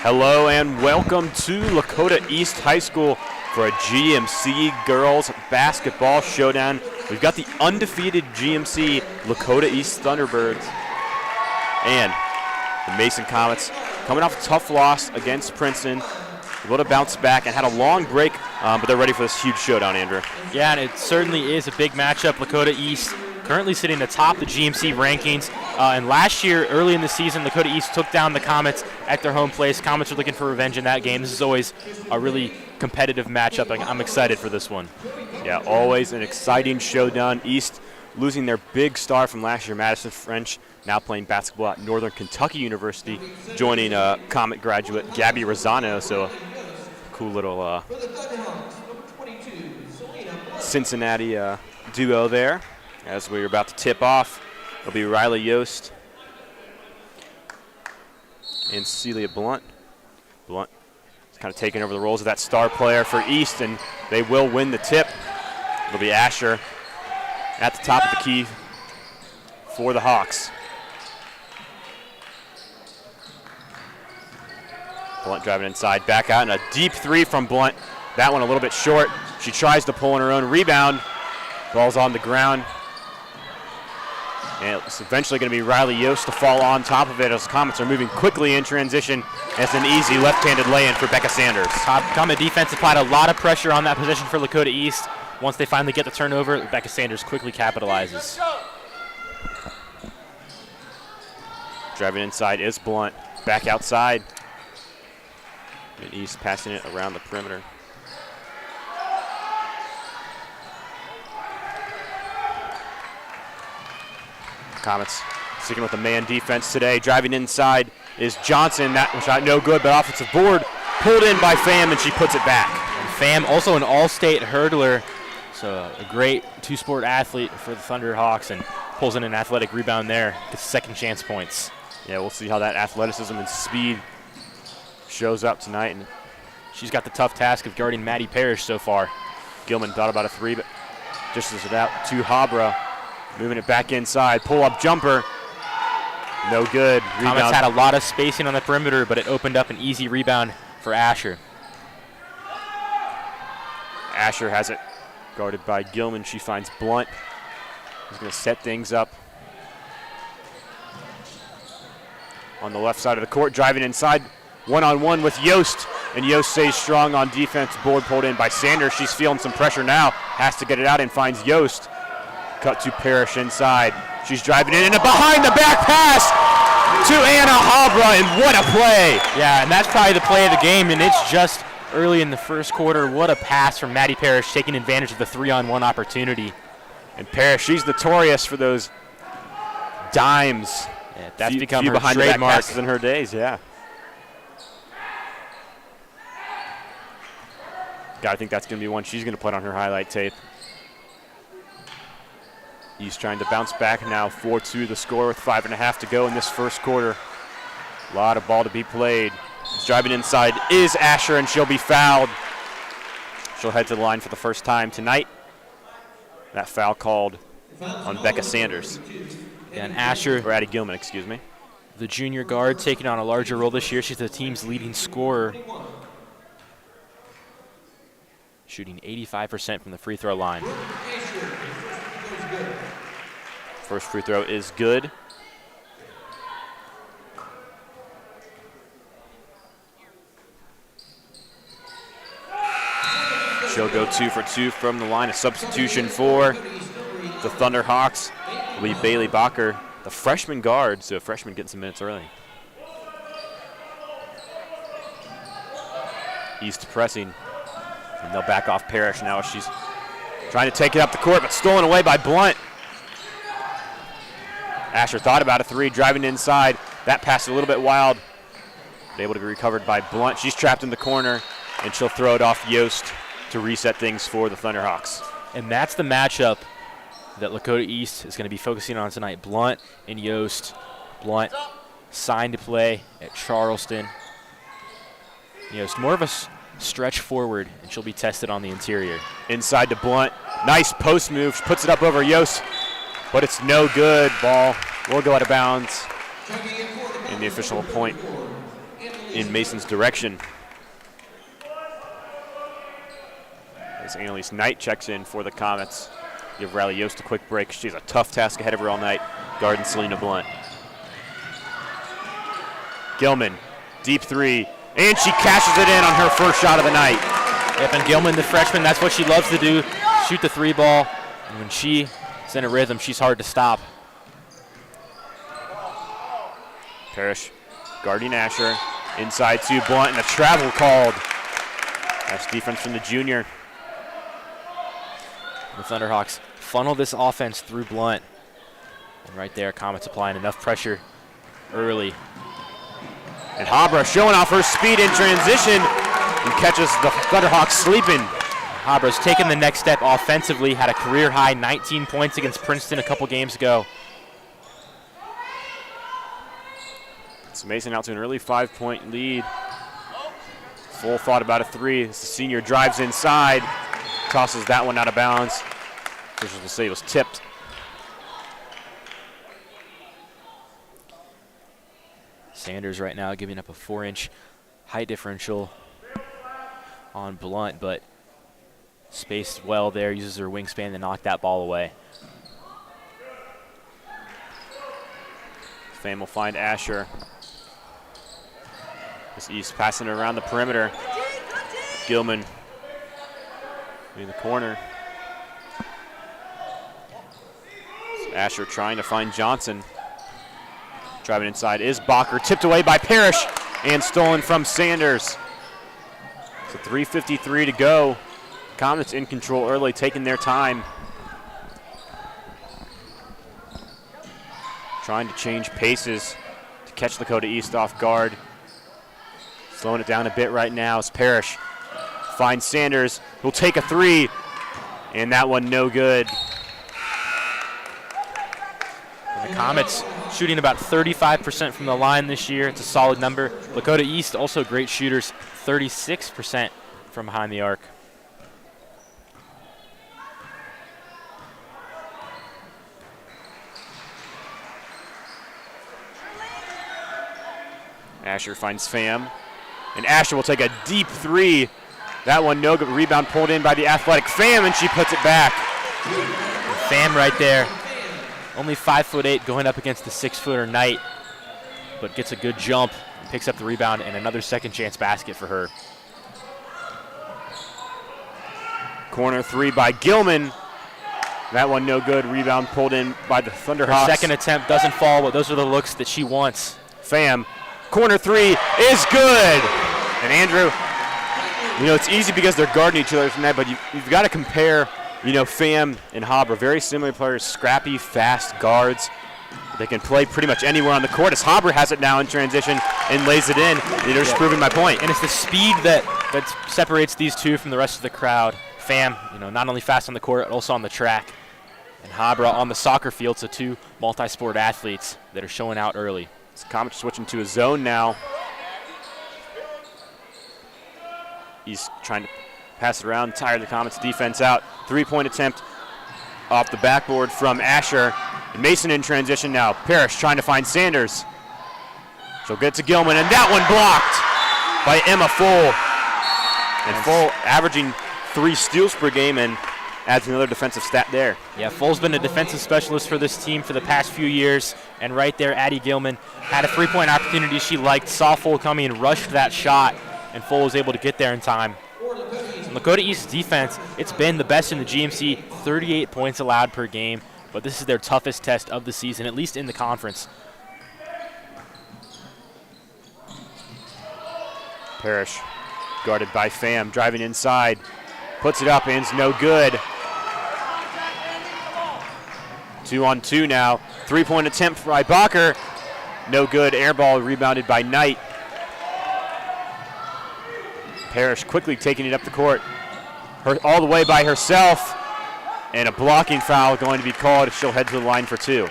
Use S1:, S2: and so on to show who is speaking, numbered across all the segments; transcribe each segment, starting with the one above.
S1: Hello and welcome to Lakota East High School for a GMC Girls Basketball Showdown. We've got the undefeated GMC Lakota East Thunderbirds and the Mason Comets coming off a tough loss against Princeton. Able to bounce back and had a long break, but they're ready for this huge showdown, Andrew.
S2: Yeah, and it certainly is a big matchup. Lakota East currently sitting atop the GMC rankings. And last year, early in the season, Lakota East took down the Comets at their home place. Comets are looking for revenge in that game. This is always a really competitive matchup. I'm excited for this one.
S1: Yeah, always an exciting showdown. East losing their big star from last year, Madison French, now playing basketball at Northern Kentucky University, joining Comet graduate Gabby Rosano. So a cool little Cincinnati duo there. As we're about to tip off, it'll be Riley Yost and Celia Blunt. Blunt is kind of taking over the roles of that star player for East, and they will win the tip. It'll be Asher at the top of the key for the Hawks. Blunt driving inside, back out, and a deep three from Blunt. That one a little bit short. She tries to pull in her own rebound. Ball's on the ground. And it's eventually going to be Riley Yost to fall on top of it as Comets are moving quickly in transition. It's an easy left-handed lay-in for Becca Sanders.
S2: Comet defense applied a lot of pressure on that position for Lakota East. Once they finally get the turnover, Becca Sanders quickly capitalizes.
S1: Driving inside is Blunt. Back outside. And East passing it around the perimeter. Comets sticking with the man defense today. Driving inside is Johnson. That shot no good, but offensive board pulled in by Pham, and she puts it back.
S2: And Pham, also an all-state hurdler, so a great two-sport athlete for the Thunderhawks, and pulls in an athletic rebound there. Gets second chance points.
S1: Yeah, we'll see how that athleticism and speed shows up tonight. And
S2: she's got the tough task of guarding Maddie Parrish so far.
S1: Gilman thought about a three, but dishes it out to Habra. Moving it back inside, pull-up jumper, no good. Rebound.
S2: Comets had a lot of spacing on the perimeter, but it opened up an easy rebound for Asher.
S1: Asher has it guarded by Gilman. She finds Blunt. He's going to set things up on the left side of the court, driving inside, one-on-one with Yost, and Yost stays strong on defense. Board pulled in by Sanders. She's feeling some pressure now, has to get it out and finds Yost. Cut to Parrish inside. She's driving in, and a behind-the-back pass to Anna Habra, and what a play.
S2: Yeah, and that's probably the play of the game, and it's just early in the first quarter. What a pass from Maddie Parrish, taking advantage of the 3-on-1 opportunity.
S1: And Parrish, she's notorious for those dimes.
S2: Yeah, that's become her
S1: behind-the-back
S2: trademark.
S1: passes in her days, yeah. I think that's going to be one she's going to put on her highlight tape. East trying to bounce back now, 4-2 the score with 5.5 to go in this first quarter. A lot of ball to be played. Driving inside is Asher, and she'll be fouled. She'll head to the line for the first time tonight. That foul called on Becca Sanders.
S2: And Asher,
S1: or Addie Gilman, excuse me.
S2: The junior guard, taking on a larger role this year. She's the team's leading scorer. Shooting 85% from the free throw line.
S1: First free throw is good. She'll go 2 for 2 from the line. A substitution for the Thunderhawks will be Bailey Bacher, the freshman guard, so a freshman getting some minutes early. East pressing, and they'll back off Parrish now. She's trying to take it up the court, but stolen away by Blunt. Asher thought about a three, driving inside. That pass a little bit wild, but able to be recovered by Blunt. She's trapped in the corner, and she'll throw it off Yost to reset things for the Thunderhawks.
S2: And that's the matchup that Lakota East is going to be focusing on tonight. Blunt and Yost. Blunt signed to play at Charleston. Yost more of a stretch forward, and she'll be tested on the interior.
S1: Inside to Blunt. Nice post move. She puts it up over Yost, but it's no good. Ball will go out of bounds. And the official point in Mason's direction. As Annalise Knight checks in for the Comets. Give Riley Yost a quick break. She has a tough task ahead of her all night, guarding Selena Blunt. Gilman, deep three, and she cashes it in on her first shot of the night.
S2: Yep, and Gilman, the freshman, that's what she loves to do, shoot the three ball. And when she's in a rhythm, she's hard to stop.
S1: Parrish guarding Asher. Inside to Blunt, and a travel called. That's defense from the junior.
S2: The Thunderhawks funnel this offense through Blunt. And right there, Comets applying enough pressure early.
S1: And Habra showing off her speed in transition and catches the Thunderhawks sleeping.
S2: Habra's taken the next step offensively, had a career-high 19 points against Princeton a couple games ago.
S1: So Mason out to an early 5-point lead. Full thought about a three. As the senior drives inside, tosses that one out of bounds. Officials will say it was tipped.
S2: Sanders right now giving up a 4-inch height differential on Blunt, but spaced well there, uses her wingspan to knock that ball away.
S1: Fame will find Asher. This East passing it around the perimeter. Gilman in the corner. So Asher trying to find Johnson. Driving inside is Bacher, tipped away by Parrish and stolen from Sanders. So 3:53 to go. Comets in control early, taking their time. Trying to change paces to catch Lakota East off guard. Slowing it down a bit right now as Parrish finds Sanders, who'll take a three, and that one no good.
S2: And the Comets shooting about 35% from the line this year. It's a solid number. Lakota East also great shooters, 36% from behind the arc.
S1: Asher finds Pham, and Asher will take a deep three. That one no good. Rebound pulled in by the athletic Pham, and she puts it back.
S2: Pham right there. Only 5'8", going up against the 6-footer Knight, but gets a good jump, and picks up the rebound, and another second chance basket for her.
S1: Corner three by Gilman. That one no good. Rebound pulled in by the Thunderhawks.
S2: Her second attempt doesn't fall, but those are the looks that she wants.
S1: Pham, corner three is good. And Andrew, it's easy because they're guarding each other tonight, but you've got to compare, Pham and Habra, very similar players, scrappy, fast guards. They can play pretty much anywhere on the court. As Habra has it now in transition and lays it in, they're just proving my point.
S2: And it's the speed that separates these two from the rest of the crowd. Pham, not only fast on the court, but also on the track. And Habra on the soccer field, so two multi-sport athletes that are showing out early.
S1: Comets switching to a zone now. He's trying to pass it around, tire the Comets defense out. 3-point attempt off the backboard from Asher. And Mason in transition now. Parrish trying to find Sanders. She'll get to Gilman, and that one blocked by Emma Full. And Full averaging 3 steals per game and adds another defensive stat there.
S2: Yeah, Full's been a defensive specialist for this team for the past few years. And right there, Addie Gilman had a 3-point opportunity she liked, saw Full coming and rushed that shot, and Full was able to get there in time. And Lakota East's defense, it's been the best in the GMC, 38 points allowed per game, but this is their toughest test of the season, at least in the conference.
S1: Parrish guarded by Pham, driving inside, puts it up, and it's no good. 2-on-2 now. 3-point attempt by Bacher. No good. Air ball rebounded by Knight. Parrish quickly taking it up the court. All the way by herself. And a blocking foul going to be called. She'll head to the line for 2.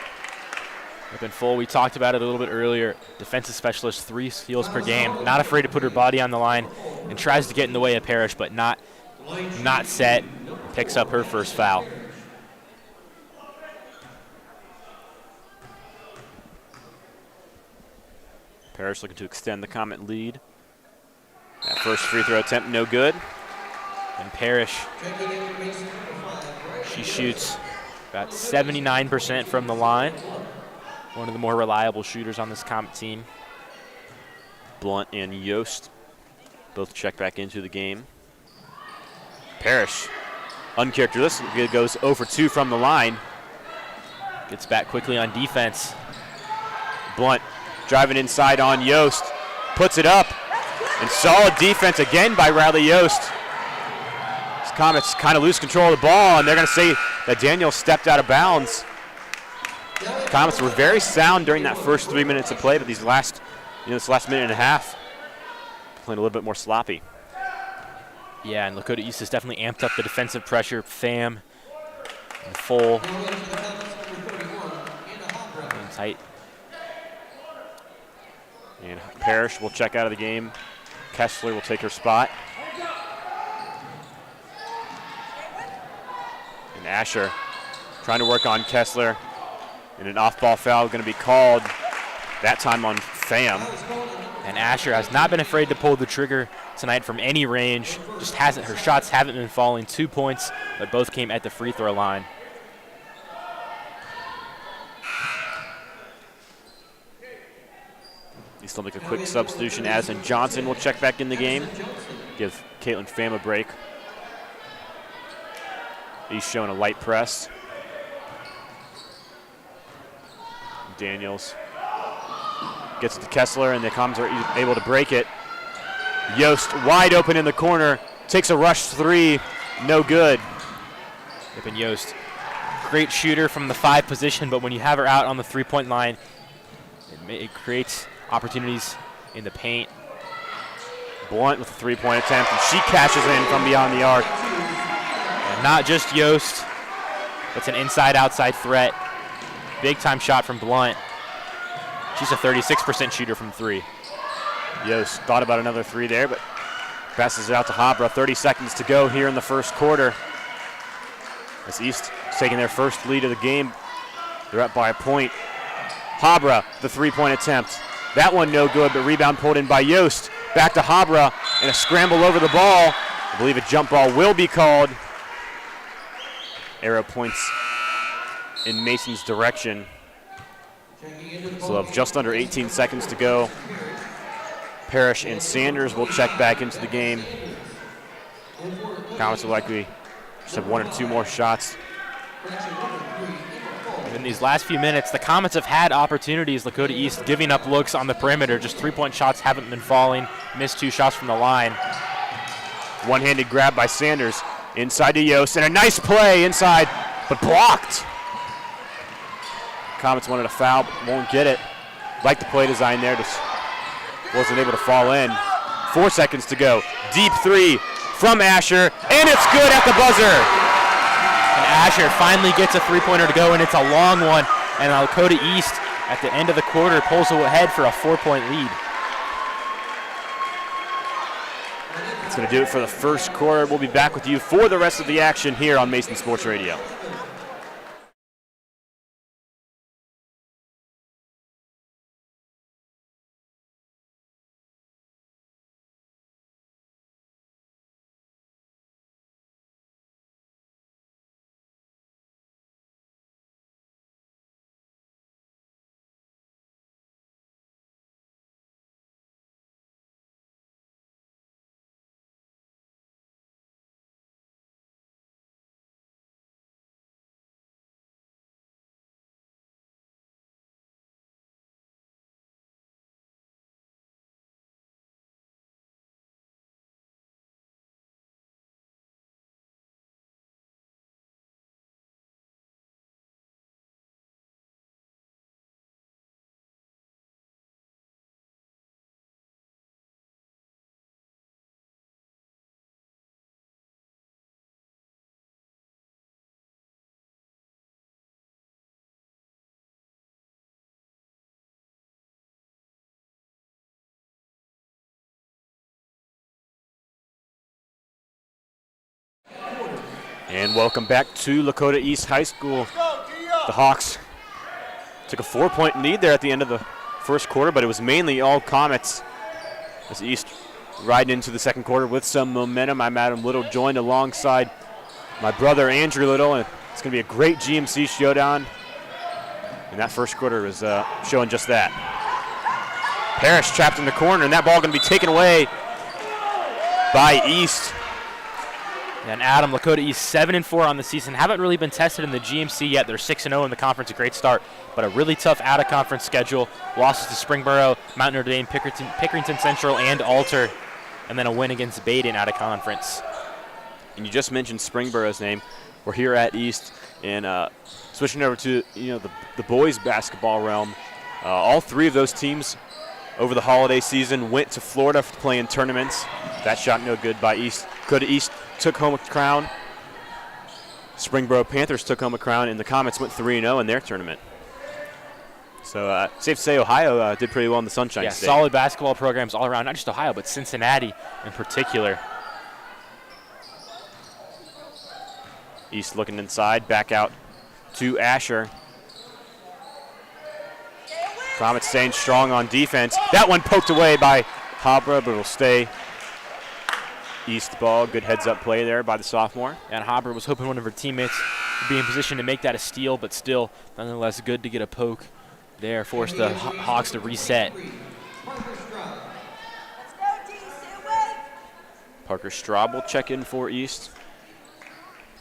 S2: Up in Full, we talked about it a little bit earlier. Defensive specialist, 3 steals per game. Not afraid to put her body on the line and tries to get in the way of Parrish, but not set. Picks up her first foul.
S1: Parrish looking to extend the Comet lead. That first free throw attempt, no good.
S2: And Parrish, she shoots about 79% from the line. One of the more reliable shooters on this Comet team.
S1: Blunt and Yost both check back into the game. Parrish, uncharacteristic, goes 0 for 2 from the line.
S2: Gets back quickly on defense.
S1: Blunt driving inside on Yost, puts it up, and solid defense again by Riley Yost. These Comets kind of lose control of the ball, and they're going to say that Daniel stepped out of bounds. Comets were very sound during that first 3 minutes of play, but this last minute and a half, playing a little bit more sloppy.
S2: Yeah, and Lakota East has definitely amped up the defensive pressure. Pham and Full. And tight.
S1: And Parrish will check out of the game. Kessler will take her spot. And Asher trying to work on Kessler. And an off-ball foul going to be called, that time on Pham.
S2: And Asher has not been afraid to pull the trigger tonight from any range. Just hasn't, her shots haven't been falling. 2 points, but both came at the free throw line.
S1: He still make a quick substitution. Addison Johnson will check back in the game. Give Caitlin Pham a break. He's showing a light press. Daniels gets it to Kessler, and the Comets are able to break it. Yost wide open in the corner, takes a rush three, no good.
S2: Pippin Yost, great shooter from the 5 position, but when you have her out on the 3-point line, it creates opportunities in the paint.
S1: Blunt with a 3-point attempt, and she cashes in from beyond the arc.
S2: And not just Yost, that's an inside-outside threat. Big-time shot from Blunt. She's a 36% shooter from 3.
S1: Yost thought about another 3 there, but passes it out to Habra. 30 seconds to go here in the first quarter. As East is taking their first lead of the game, they're up by a point. Habra, the 3-point attempt. That one no good, but rebound pulled in by Yost. Back to Habra, and a scramble over the ball. I believe a jump ball will be called. Arrow points in Mason's direction. So just under 18 seconds to go. Parrish and Sanders will check back into the game. Comets will likely just have 1 or 2 more shots.
S2: In these last few minutes, the Comets have had opportunities. Lakota East giving up looks on the perimeter. Just 3-point shots haven't been falling. Missed 2 shots from the line.
S1: One-handed grab by Sanders. Inside to Yost, and a nice play inside, but blocked. Comets wanted a foul, but won't get it. Like the play design there, just wasn't able to fall in. 4 seconds to go. Deep 3 from Asher, and it's good at the buzzer.
S2: And Asher finally gets a 3-pointer to go, and it's a long one. And Lakota East, at the end of the quarter, pulls ahead for a 4-point lead.
S1: That's going to do it for the first quarter. We'll be back with you for the rest of the action here on Mason Sports Radio. And welcome back to Lakota East High School. The Hawks took a 4-point lead there at the end of the first quarter, but it was mainly all Comets as East riding into the second quarter with some momentum. I'm Adam Little, joined alongside my brother Andrew Little, and it's going to be a great GMC showdown. And that first quarter is showing just that. Parrish trapped in the corner, and that ball going to be taken away by East.
S2: And Adam, Lakota East 7-4 on the season. Haven't really been tested in the GMC yet. They're 6-0 in the conference, a great start, but a really tough out-of-conference schedule. Losses to Springboro, Mount Notre Dame, Pickerington Central, and Alter, and then a win against Baden out of conference.
S1: And you just mentioned Springboro's name. We're here at East, and switching over to the boys basketball realm. All three of those teams over the holiday season went to Florida to play in tournaments. That shot no good by East. Lakota East took home a crown. Springboro Panthers took home a crown, and the Comets went 3-0 in their tournament. So safe to say Ohio did pretty well in the Sunshine State.
S2: Solid basketball programs all around, not just Ohio, but Cincinnati in particular.
S1: East looking inside, back out to Asher. Comets staying strong on defense. That one poked away by Habra, but it'll stay East ball. Good heads-up play there by the sophomore.
S2: And Habra was hoping one of her teammates would be in position to make that a steal, but still, nonetheless, good to get a poke there. Forced the Hawks to reset.
S1: Parker Straub will check in for East.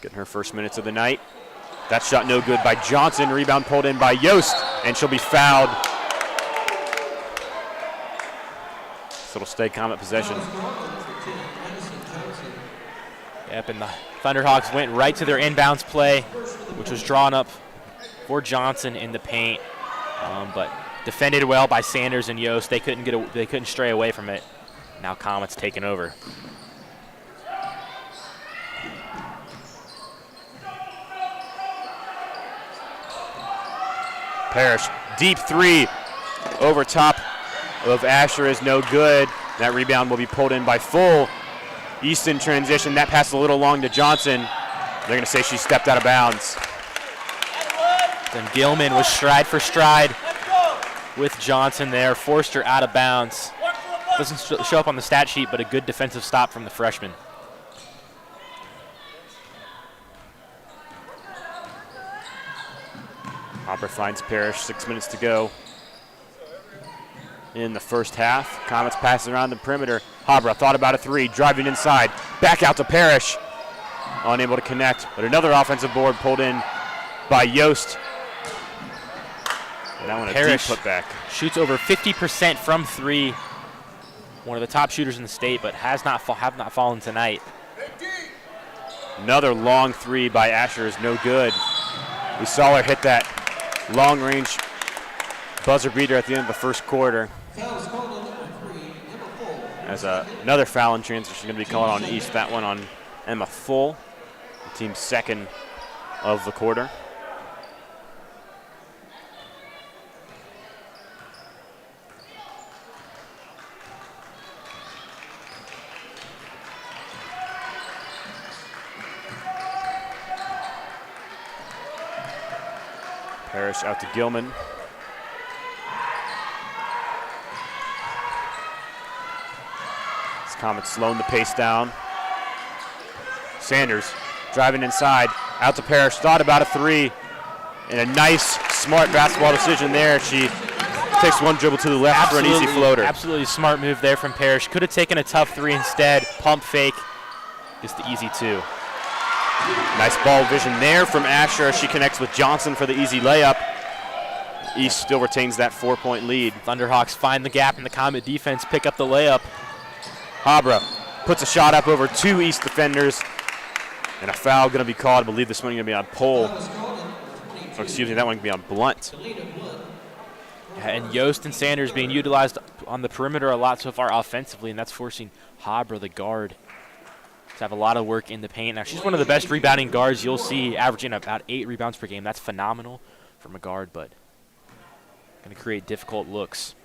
S1: Getting her first minutes of the night. That shot no good by Johnson. Rebound pulled in by Yost, and she'll be fouled. So it'll stay Comet possession.
S2: Yep, and the Thunderhawks went right to their inbounds play, which was drawn up for Johnson in the paint, but defended well by Sanders and Yost. They couldn't stray away from it. Now Comets taking over.
S1: Parrish, deep three over top of Asher is no good. That rebound will be pulled in by Full. East in transition. That pass a little long to Johnson. They're going to say she stepped out of bounds.
S2: Then Gilman was stride for stride with Johnson there, forced her out of bounds. Doesn't show up on the stat sheet, but a good defensive stop from the freshman.
S1: Hopper finds Parrish, 6 minutes to go in the first half. Comets passes around the perimeter. Habra thought about a three, driving inside, back out to Parrish. Unable to connect, but another offensive board pulled in by Yost. And that one a deep putback.
S2: Shoots over 50% from three. One of the top shooters in the state, but have not fallen tonight.
S1: Another long three by Asher is no good. We saw her hit that long-range buzzer beater at the end of the first quarter. As another foul in transition going to be called on East. That one on Emma Full, the team's second of the quarter. Parrish out to Gilman. Comets slowing the pace down. Sanders driving inside, out to Parrish, thought about a three, and a nice, smart basketball decision there. She takes one dribble to the left for an easy floater.
S2: Absolutely smart move there from Parrish. Could have taken a tough three instead. Pump fake, just the easy two.
S1: Nice ball vision there from Asher. She connects with Johnson for the easy layup. East still retains that 4-point lead.
S2: Thunderhawks find the gap in the Comet defense, pick up the layup.
S1: Habra puts a shot up over two East defenders, and a foul going to be called. I believe this one going to be on Pole. Or excuse me, that one going to be on Blunt.
S2: And Yost and Sanders being utilized on the perimeter a lot so far offensively, and that's forcing Habra, the guard, to have a lot of work in the paint. Now, she's one of the best rebounding guards you'll see, averaging about 8 rebounds per game. That's phenomenal from a guard, but going to create difficult looks.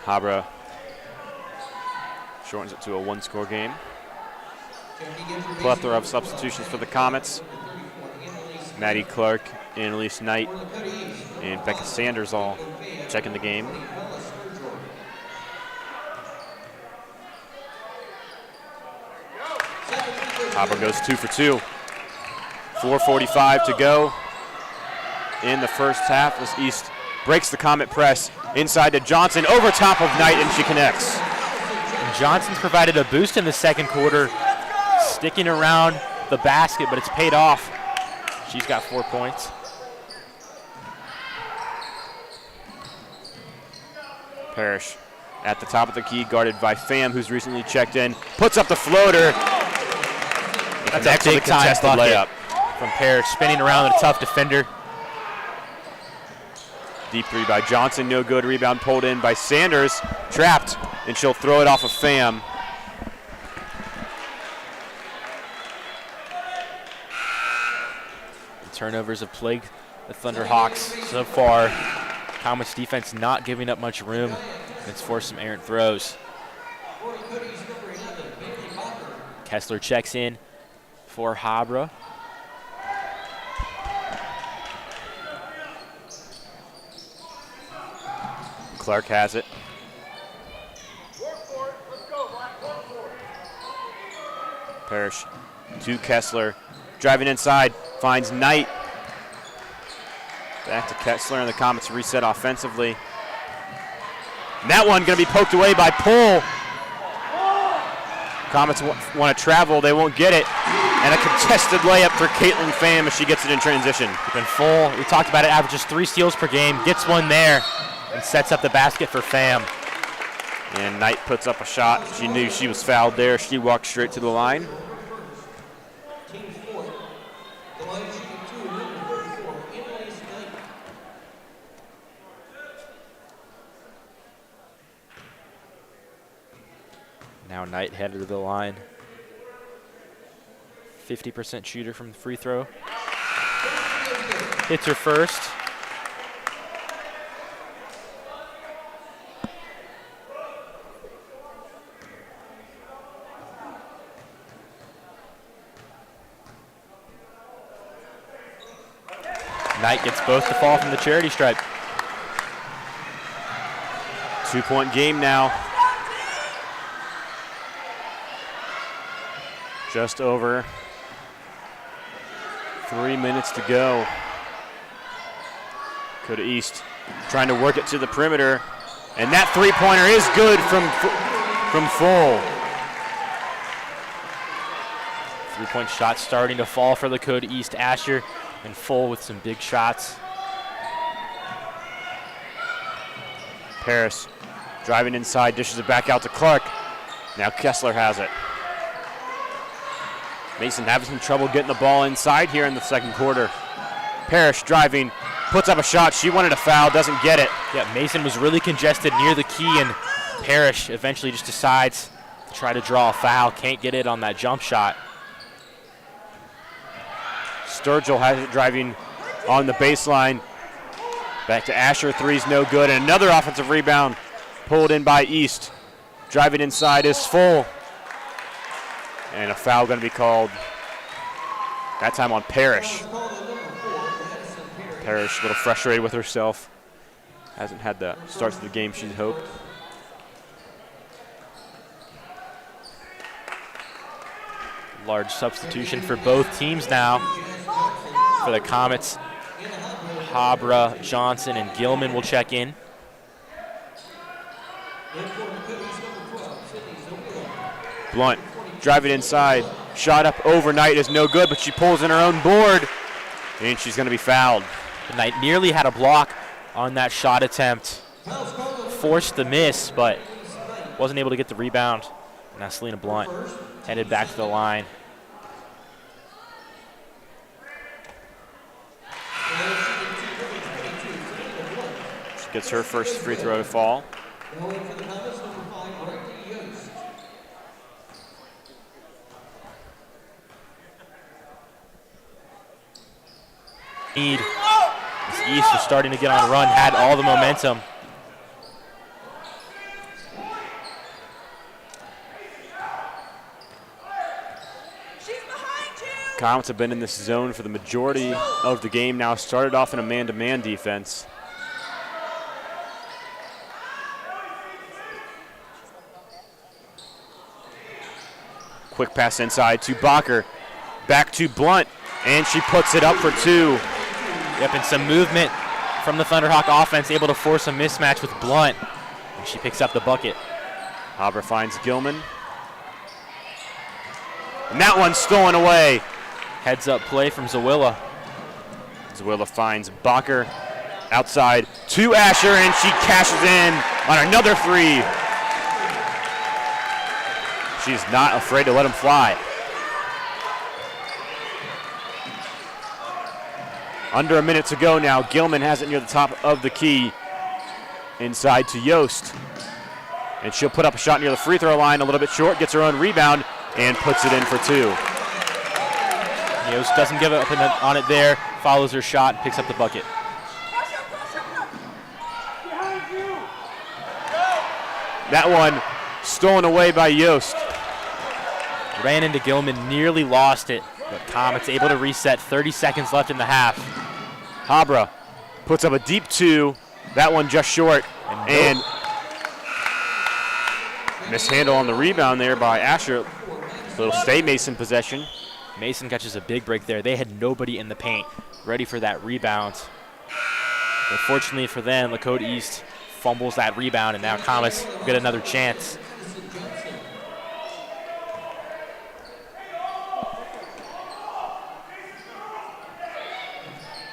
S1: Habra shortens it to a one-score game. Plethora of substitutions for the Comets. Maddie Clark, Annalise Knight, and Becca Sanders all checking the game. Hopper goes 2 for 2. 4:45 to go in the first half as East breaks the Comet press inside to Johnson, over top of Knight, and she connects.
S2: And Johnson's provided a boost in the second quarter, sticking around the basket, but it's paid off. She's got 4 points.
S1: Parrish at the top of the key, guarded by Pham, who's recently checked in, puts up the floater.
S2: That's a big time bucket layup from Parrish, spinning around a tough defender.
S1: Deep three by Johnson, no good. Rebound pulled in by Sanders, trapped, and she'll throw it off of Pham.
S2: The turnovers have plagued the Thunderhawks so far. Comets defense not giving up much room. It's forced some errant throws. Kessler checks in for Habra.
S1: Clark has it. Parrish to Kessler, driving inside, finds Knight. Back to Kessler, and the Comets reset offensively. And that one going to be poked away by Poole. Comets want to travel, they won't get it. And a contested layup for Caitlin Pham as she gets it in transition.
S2: Been full. We talked about it, averages 3 steals per game, gets one there, and sets up the basket for Pham.
S1: And Knight puts up a shot. She knew she was fouled there. She walked straight to the line.
S2: Now Knight headed to the line. 50% shooter from the free throw. Hits her first. Knight gets both to fall from the charity stripe.
S1: 2-point game now. Just over 3 minutes to go. Lakota East trying to work it to the perimeter. And that three-pointer is good from Full.
S2: 3-point shot starting to fall for Lakota East. Asher and Full with some big shots.
S1: Paris driving inside, dishes it back out to Clark. Now Kessler has it. Mason having some trouble getting the ball inside here in the second quarter. Parrish driving, puts up a shot. She wanted a foul, doesn't get it.
S2: Yeah, Mason was really congested near the key, and Parrish eventually just decides to try to draw a foul. Can't get it on that jump shot.
S1: Sturgill has it driving on the baseline. Back to Asher, three's no good, and another offensive rebound pulled in by East. Driving inside is Full. And a foul going to be called, that time on Parrish. Parrish a little frustrated with herself. Hasn't had the starts of the game she'd hoped.
S2: Large substitution for both teams now. For the Comets, Habra, Johnson, and Gilman will check in.
S1: Blunt driving inside, shot up overnight is no good, but she pulls in her own board, and she's going to be fouled.
S2: Knight nearly had a block on that shot attempt. Forced the miss, but wasn't able to get the rebound. Now Selena Blunt headed back to the line.
S1: She gets her first free throw to fall.
S2: This East was starting to get on a run, had all the momentum.
S3: She's behind you.
S1: Comets have been in this zone for the majority of the game now. Started off in a man-to-man defense. Quick pass inside to Bacher. Back to Blunt, and she puts it up for 2.
S2: Yep, and some movement from the Thunderhawk offense, able to force a mismatch with Blunt, and she picks up the bucket.
S1: Habra finds Gilman. And that one's stolen away.
S2: Heads up play from Zawilla.
S1: Zawilla finds Bacher outside to Asher, and she cashes in on another 3. She's not afraid to let him fly. Under a minute to go now. Gilman has it near the top of the key. Inside to Yost. And she'll put up a shot near the free throw line, a little bit short, gets her own rebound, and puts it in for 2.
S2: Yost doesn't give up on it there, follows her shot, and picks up the bucket.
S1: That one stolen away by Yost.
S2: Ran into Gilman, nearly lost it, but Comets able to reset. 30 seconds left in the half.
S1: Habra puts up a deep 2. That one just short. And mishandle on the rebound there by Asher. Little stay Mason possession.
S2: Mason catches a big break there. They had nobody in the paint ready for that rebound. But fortunately for them, Lakota East fumbles that rebound, and now Comets get another chance.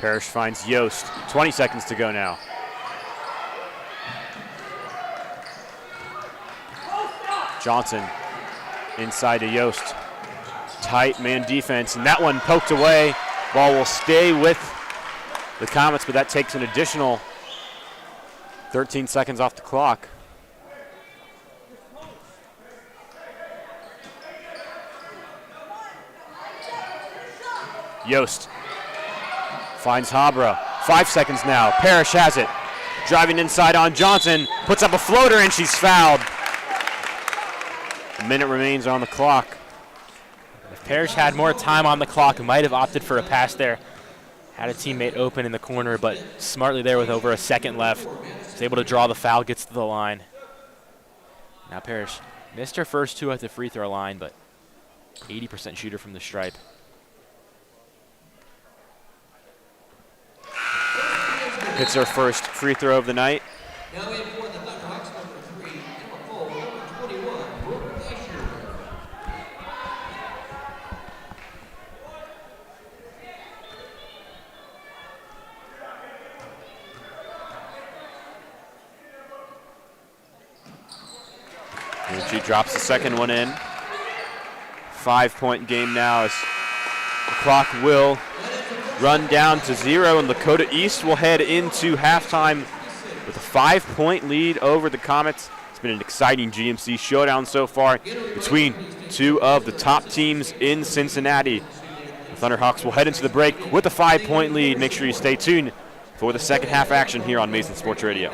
S1: Parrish finds Yost. 20 seconds to go now. Johnson inside to Yost. Tight man defense, and that one poked away. Ball will stay with the Comets, but that takes an additional 13 seconds off the clock. Yost finds Habra. 5 seconds now. Parrish has it. Driving inside on Johnson. Puts up a floater, and she's fouled. A minute remains on the clock.
S2: If Parrish had more time on the clock, might have opted for a pass there. Had a teammate open in the corner, but smartly there with over a second left. Was able to draw the foul, gets to the line. Now Parrish missed her first 2 at the free throw line, but 80% shooter from the stripe.
S1: Hits her first free throw of the night.
S3: Now in for the Thunderhawks, number 3, number 4, number 21, Brooke Asher.
S1: And she drops the second one in. 5-point game now as the clock will run down to 0, and Lakota East will head into halftime with a 5-point lead over the Comets. It's been an exciting GMC showdown so far between 2 of the top teams in Cincinnati. The Thunderhawks will head into the break with a 5-point lead. Make sure you stay tuned for the second half action here on Mason Sports Radio.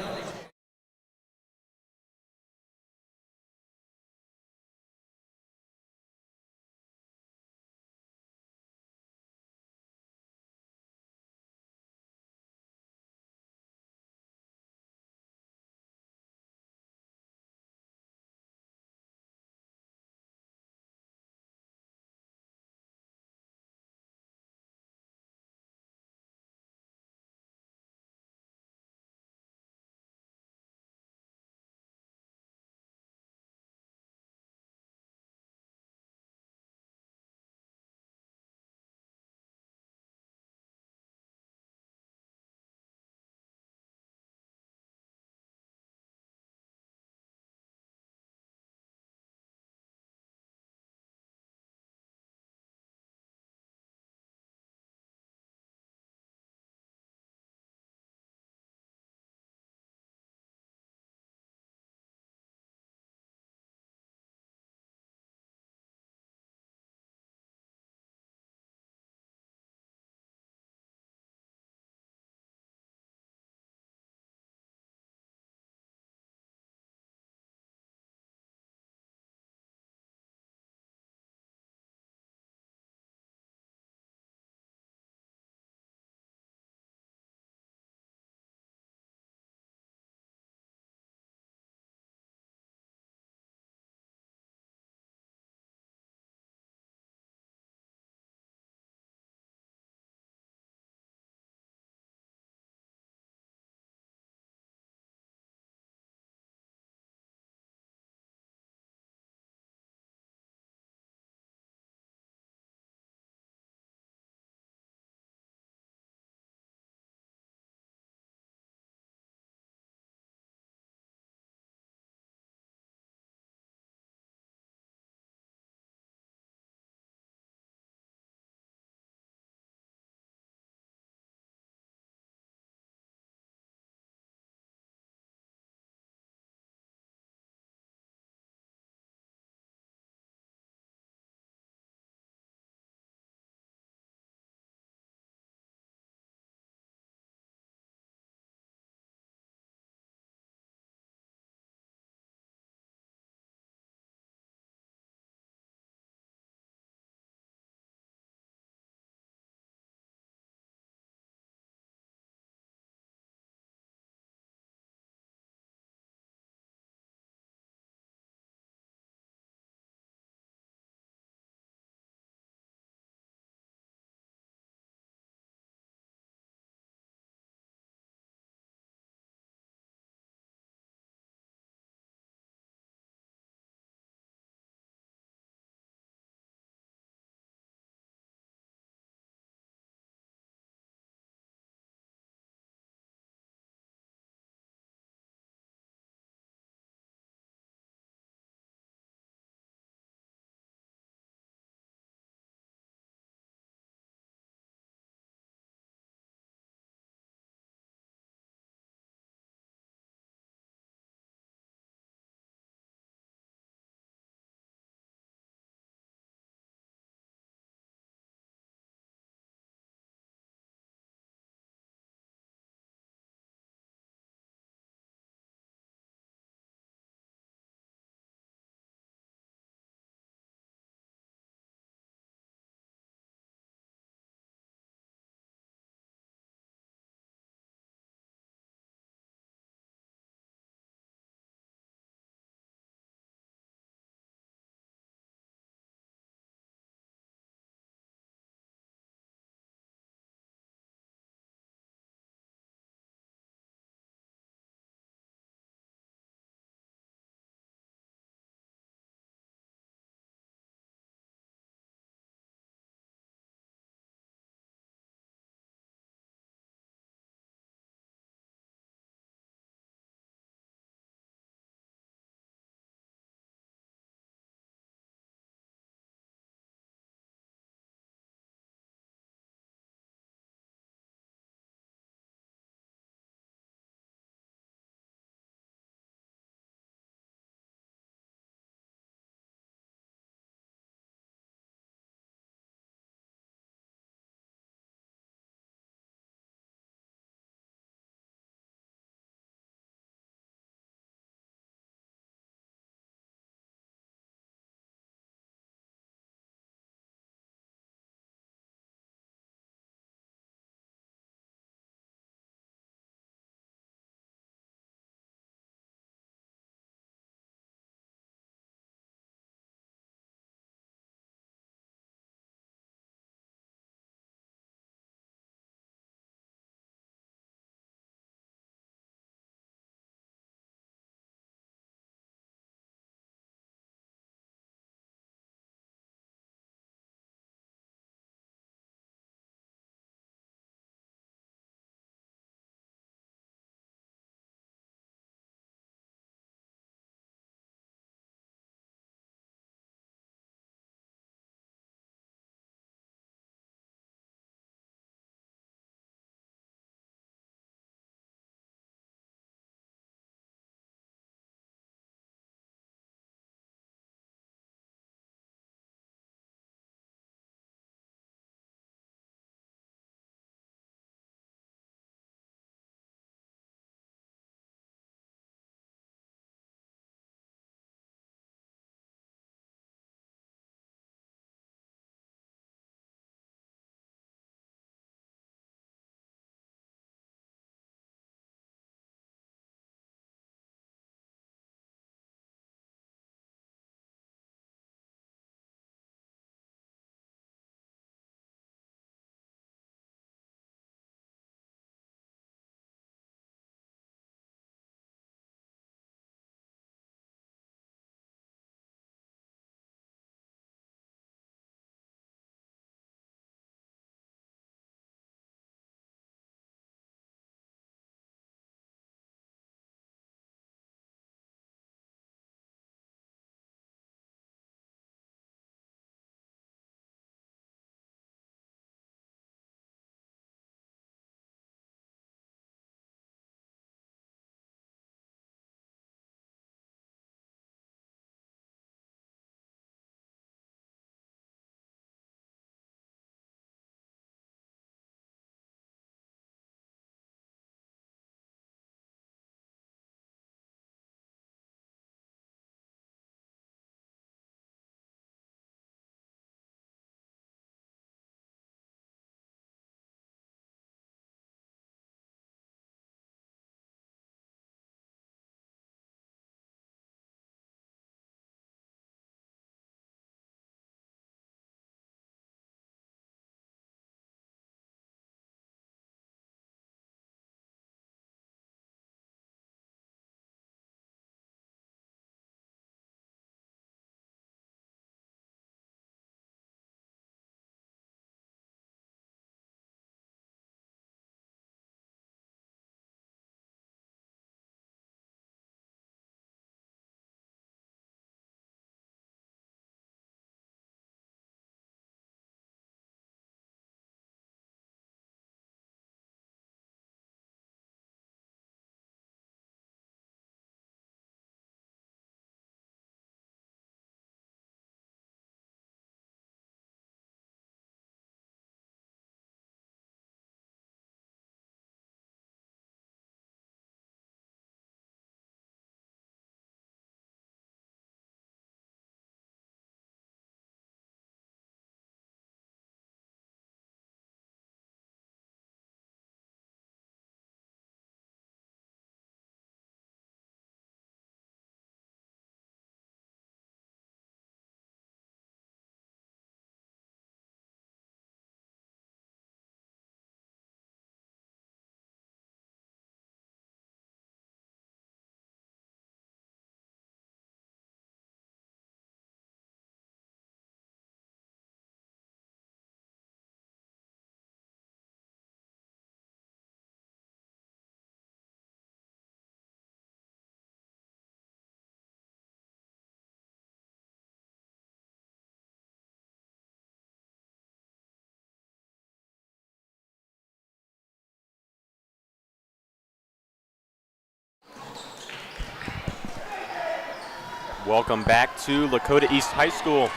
S1: Welcome back to Lakota East High School.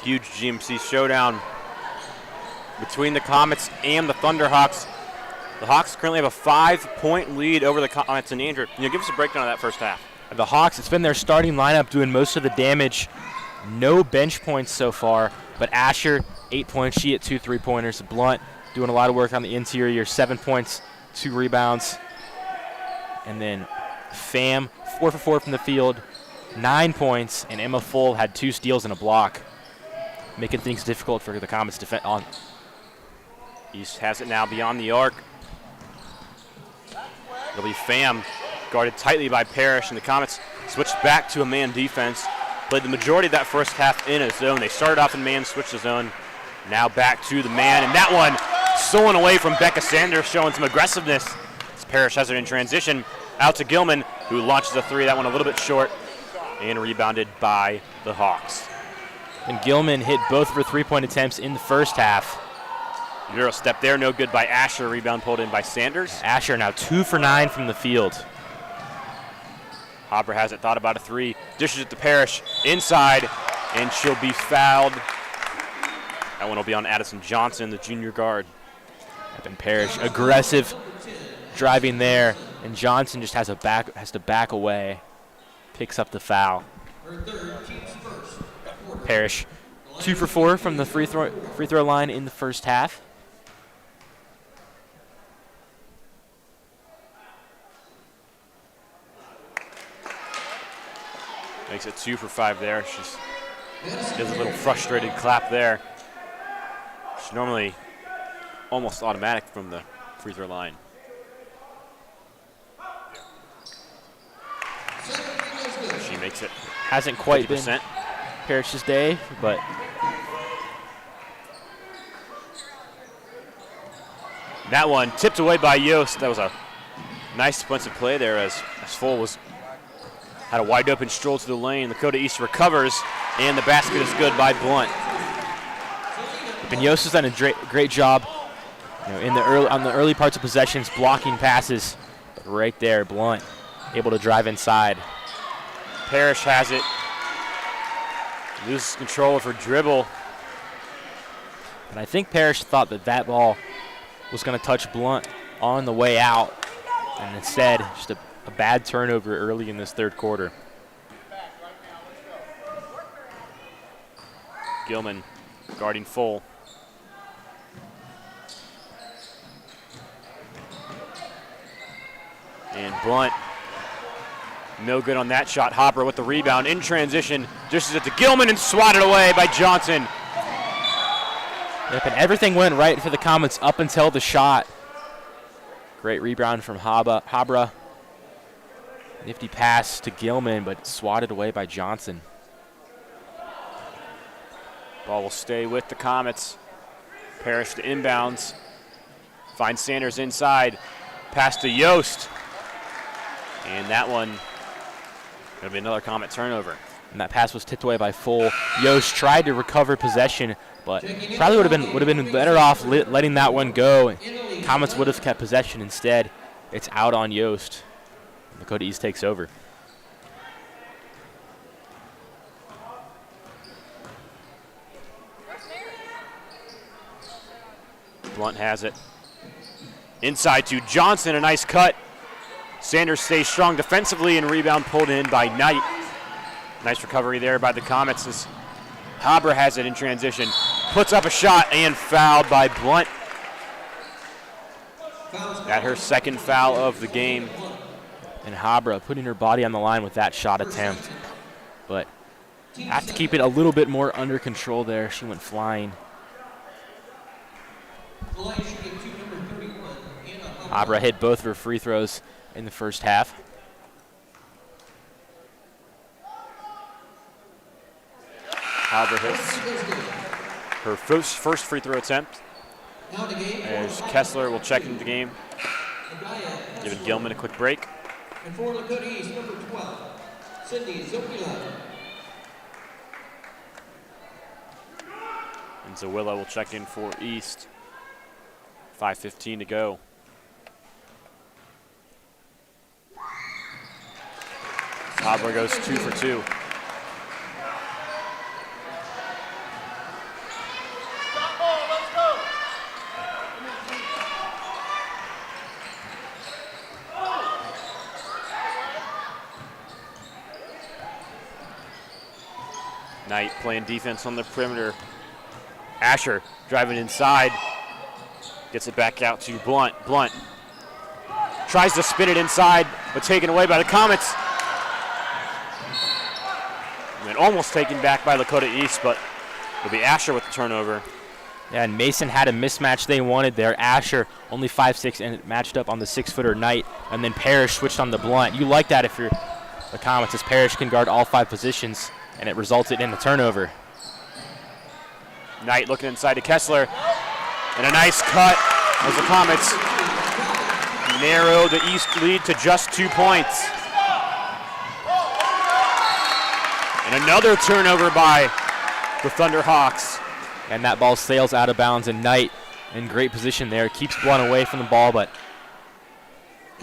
S1: Huge GMC showdown between the Comets and the Thunderhawks. The Hawks currently have a 5-point lead over the Comets. And Andrew, give us a breakdown of that first half.
S2: The Hawks, it's been their starting lineup doing most of the damage. No bench points so far, but Asher, 8 points. She hit 2 3-pointers. Blunt doing a lot of work on the interior, 7 points, 2 rebounds. And then Pham, 4 for 4 from the field, 9 points, and Emma Full had 2 steals and a block, making things difficult for the Comets defense.
S1: East has it now beyond the arc. It'll be Pham, guarded tightly by Parrish, and the Comets switched back to a man defense. Played the majority of that first half in a zone. They started off in man, switched to zone. Now back to the man, and that one stolen away from Becca Sanders, showing some aggressiveness. As Parrish has it in transition, out to Gilman, who launches a 3. That one a little bit short, and rebounded by the Hawks.
S2: And Gilman hit both of her 3-point attempts in the first half.
S1: Euro step there, no good by Asher. Rebound pulled in by Sanders.
S2: Asher now 2 for 9 from the field.
S1: Hopper has it, thought about a 3. Dishes it to Parrish, inside, and she'll be fouled. That one will be on Addison Johnson, the junior guard.
S2: And Parrish, aggressive driving there, and Johnson just has to back away. Picks up the foul. Parrish, 2 for 4 from the free throw line in the first half.
S1: Makes it 2 for 5 there. She does a little frustrated clap there. She's normally almost automatic from the free throw line. She makes it.
S2: Hasn't quite
S1: 50%.
S2: been Parrish's day, but
S1: that one tipped away by Yost. That was a nice defensive play there as Full had a wide open stroll to the lane. Lakota East recovers, and the basket is good by Blunt.
S2: And Yost has done a great job, on the early parts of possessions, blocking passes. But right there, Blunt able to drive inside.
S1: Parrish has it. Loses control of her dribble.
S2: And I think Parrish thought that ball was going to touch Blunt on the way out, and instead, just a bad turnover early in this third quarter.
S1: Gilman guarding Full. And Blunt, no good on that shot. Hopper with the rebound in transition, dishes it to Gilman and swatted away by Johnson.
S2: Yep, and everything went right for the Comets up until the shot. Great rebound from Habra. Nifty pass to Gilman, but swatted away by Johnson.
S1: Ball will stay with the Comets. Parrish to inbounds. Finds Sanders inside. Pass to Yost. And that one going to be another Comet turnover.
S2: And that pass was tipped away by Full. Yost tried to recover possession, but probably would have been better off letting that one go. Comets would have kept possession instead. It's out on Yost. Lakota East takes over.
S1: Blunt has it. Inside to Johnson, a nice cut. Sanders stays strong defensively, and rebound pulled in by Knight. Nice recovery there by the Comets as Haber has it in transition. Puts up a shot and fouled by Blunt. At her second foul of the game.
S2: And Habra putting her body on the line with that shot attempt. But have to keep it a little bit more under control there. She went flying. Habra hit both of her free throws in the first half.
S1: Habra hits her first free throw attempt. As Kessler will check into the game. Giving Gilman a quick break.
S3: And for Lakota East, number 12, Sydney Zopila.
S1: And Zawilla will check in for East. 5:15 to go. Habra goes 2 for 2. Knight playing defense on the perimeter. Asher driving inside. Gets it back out to Blunt. Blunt tries to spin it inside, but taken away by the Comets. And almost taken back by Lakota East, but it'll be Asher with the turnover.
S2: Yeah, and Mason had a mismatch they wanted there. Asher, only 5'6", and it matched up on the 6-footer Knight. And then Parrish switched on the Blunt. You like that if you're the Comets, as Parrish can guard all 5 positions, and it resulted in the turnover.
S1: Knight looking inside to Kessler. And a nice cut as the Comets narrow the East lead to just 2 points. And another turnover by the Thunderhawks.
S2: And that ball sails out of bounds, and Knight in great position there. Keeps Blunt away from the ball, but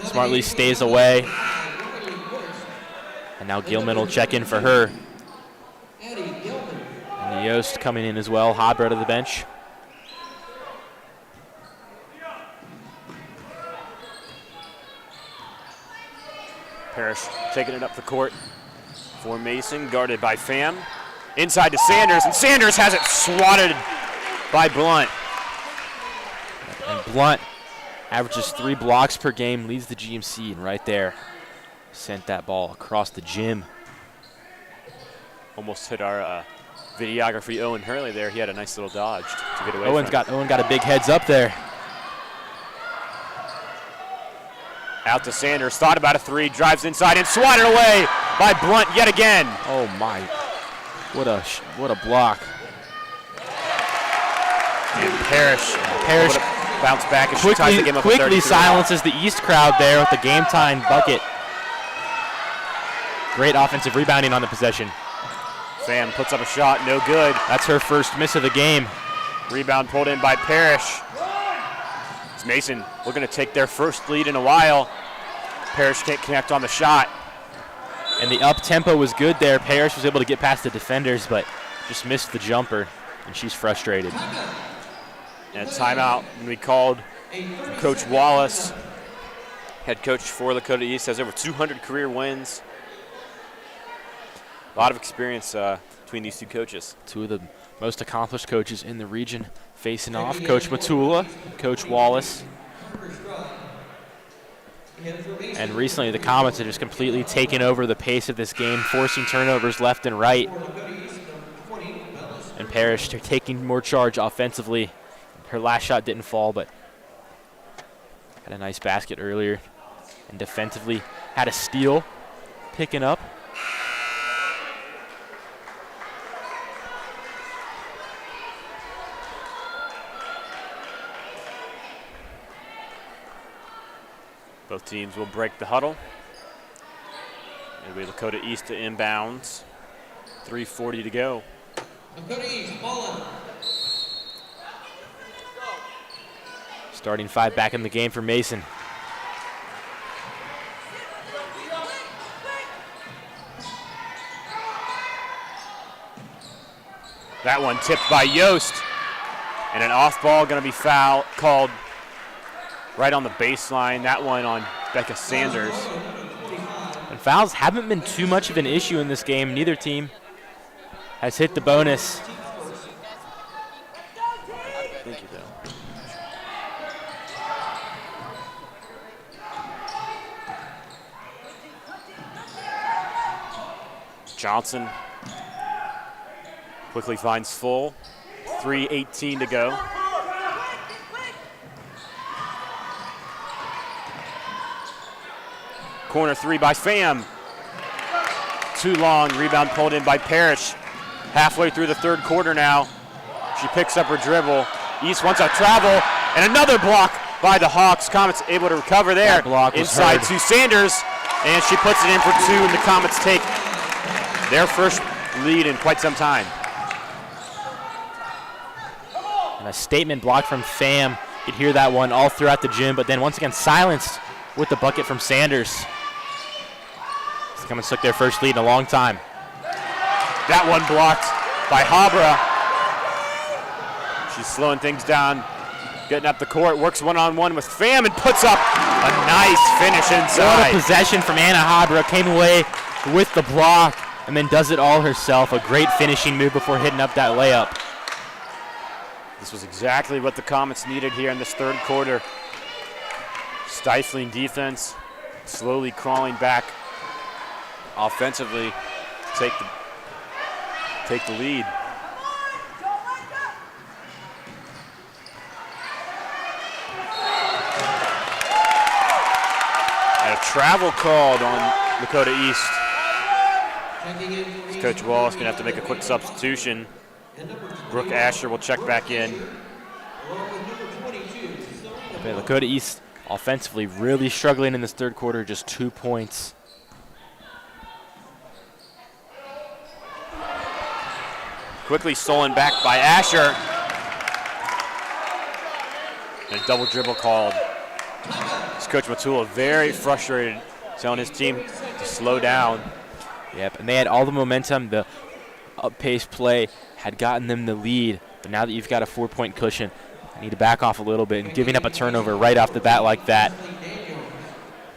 S2: smartly stays away. And now Gilman will check in for her. And Yost coming in as well. Hobber to the bench.
S1: Parrish taking it up the court for Mason, guarded by Pham. Inside to Sanders, and Sanders has it swatted by Blunt.
S2: And Blunt averages 3 blocks per game, leads the GMC, and right there sent that ball across the gym.
S1: Almost hit our videography Owen Hurley there. He had a nice little dodge to get away
S2: Owen
S1: from it.
S2: got a big heads up there.
S1: Out to Sanders, thought about a 3, drives inside and swatted away by Blunt yet again.
S2: Oh my, what a block.
S1: And Parrish bounced back and she ties the game up with 33.
S2: Quickly silences the East crowd there with the game time bucket. Great offensive rebounding on the possession.
S1: Pham puts up a shot, no good.
S2: That's her first miss of the game.
S1: Rebound pulled in by Parrish. It's Mason looking to take their first lead in a while. Parrish can't connect on the shot.
S2: And the up-tempo was good there. Parrish was able to get past the defenders, but just missed the jumper, and she's frustrated.
S1: And a timeout when we called from Coach Wallace. Head coach for Lakota East, has over 200 career wins. A lot of experience between these two coaches.
S2: 2 of the most accomplished coaches in the region facing off. Coach Matula, Coach Wallace. And recently the Comets have just completely taken over the pace of this game, forcing turnovers left and right. And Parrish taking more charge offensively. Her last shot didn't fall, but had a nice basket earlier. And defensively had a steal, picking up.
S1: Both teams will break the huddle. It'll be Lakota East to inbounds. 3:40 to go.
S3: Lakota East, ball on.
S2: Starting 5 back in the game for Mason.
S1: That one tipped by Yost. And an off ball going to be foul called right on the baseline. That one on Becca Sanders.
S2: And fouls haven't been too much of an issue in this game. Neither team has hit the bonus.
S1: Thank you, though. Johnson quickly finds full. 3:18 to go. Corner 3 by Pham. Too long. Rebound pulled in by Parrish. Halfway through the 3rd quarter now. She picks up her dribble. East wants a travel. And another block by the Hawks. Comets able to recover there.
S2: That block was
S1: inside
S2: heard.
S1: to Sanders. And she puts it in for 2, and the Comets take their first lead in quite some time.
S2: And a statement block from Pham. You could hear that one all throughout the gym, but then once again silenced with the bucket from Sanders. The Comets took their first lead in a long time.
S1: That one blocked by Habra. She's slowing things down, getting up the court, works one-on-one with Pham and puts up a nice finish inside.
S2: What a possession from Anna Habra. Came away with the block. and then does it all herself. A great finishing move before hitting up that layup.
S1: This was exactly what the Comets needed here in this third quarter. Stifling defense, slowly crawling back offensively, take the lead. And a travel called on Lakota East. Coach Wallace gonna have to make a quick substitution. Brooke Asher will check back in.
S2: Okay, Lakota East offensively really struggling in this third quarter, just 2 points.
S1: Quickly stolen back by Asher. And a double dribble called. This Coach Matula very frustrated, telling his team to slow down.
S2: Yep, and they had all the momentum. The up-paced play had gotten them the lead, but now that you've got a 4-point cushion, you need to back off a little bit, and giving up a turnover right off the bat like that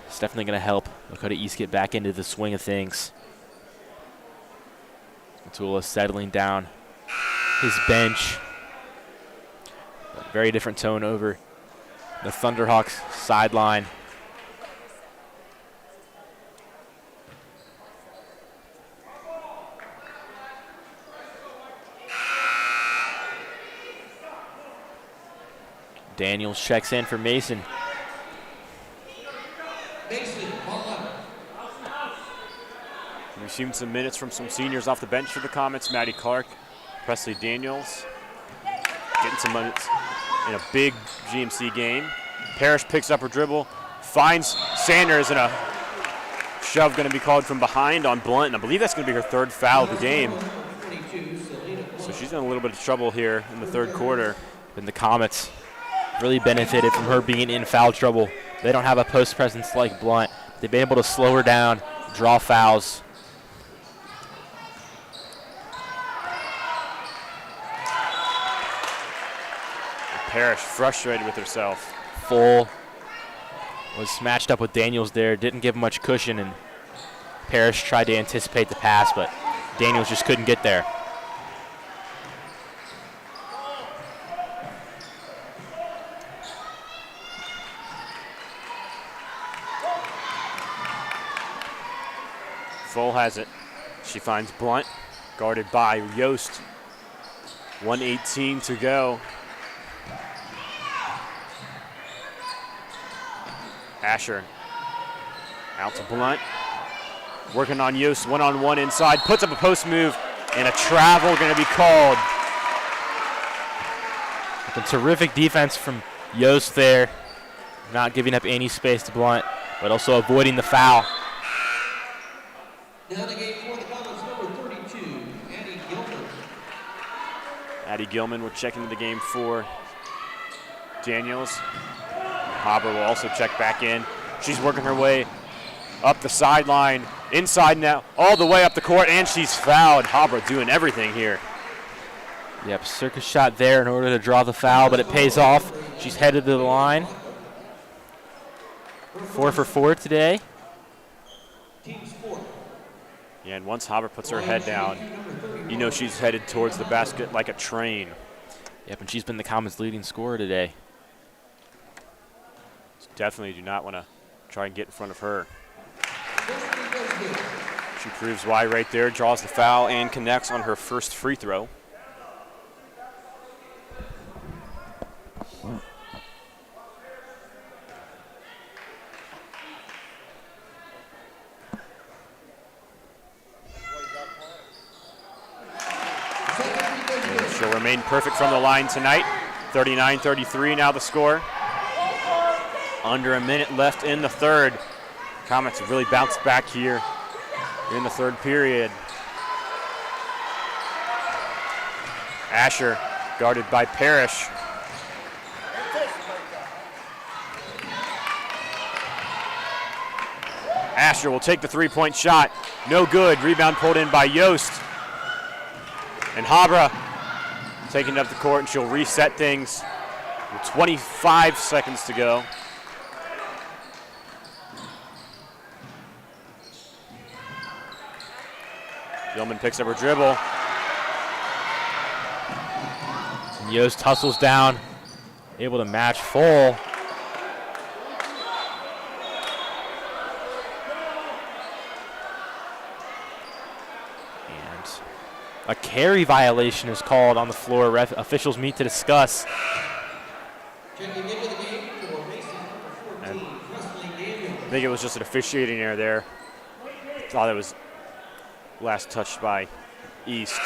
S2: is definitely going to help Lakota East get back into the swing of things. Matula settling down his bench. A very different tone over the Thunderhawks sideline. Daniels checks in for Mason.
S1: We've seen some minutes from some seniors off the bench for the Comets. Maddie Clark, Presley Daniels, getting some minutes in a big GMC game. Parrish picks up her dribble, finds Sanders, and a shove going to be called from behind on Blunt, and I believe that's going to be her third foul of the game. So she's in a little bit of trouble here in the third quarter.
S2: And the Comets really benefited from her being in foul trouble. They don't have a post presence like Blunt. They've been able to slow her down, draw fouls.
S1: Parrish frustrated with herself.
S2: Full was matched up with Daniels there, didn't give him much cushion, and Parrish tried to anticipate the pass, but Daniels just couldn't get there.
S1: Full has it. She finds Blunt, guarded by Yost. 1:18 to go. Asher out to Blunt. Working on Yost, one-on-one inside. Puts up a post move, and a travel going to be called.
S2: A terrific defense from Yost there. Not giving up any space to Blunt, but also avoiding the foul.
S3: Now the game for the Comets, number 32, Addie Gilman.
S1: Addie Gilman will check into the game for Daniels. Haber will also check back in. She's working her way up the sideline, inside now, all the way up the court, and she's fouled. Haber doing everything here.
S2: Yep, circus shot there in order to draw the foul, but it pays off. She's headed to the line. 4 for 4 today.
S3: Team sport.
S1: Yeah, and once Haber puts her head down, you know she's headed towards the basket like a train.
S2: Yep, and she's been the Comets' leading scorer today.
S1: Definitely do not want to try and get in front of her. She proves why right there, draws the foul and connects on her first free throw. She'll remain perfect from the line tonight. 39-33 now the score. Under a minute left in the third. Comets have really bounced back here in the third period. Asher guarded by Parrish. Asher will take the three-point shot. No good. Rebound pulled in by Yost. And Habra taking it up the court, and she'll reset things with 25 seconds to go. Gilman picks up her dribble.
S2: And Yost hustles down, able to match full. And a carry violation is called on the floor. Officials meet to discuss.
S3: Checking into the game for Mason, number 14, Wesley Daniels.
S1: I think it was just an officiating error there. Thought it was last touched by East.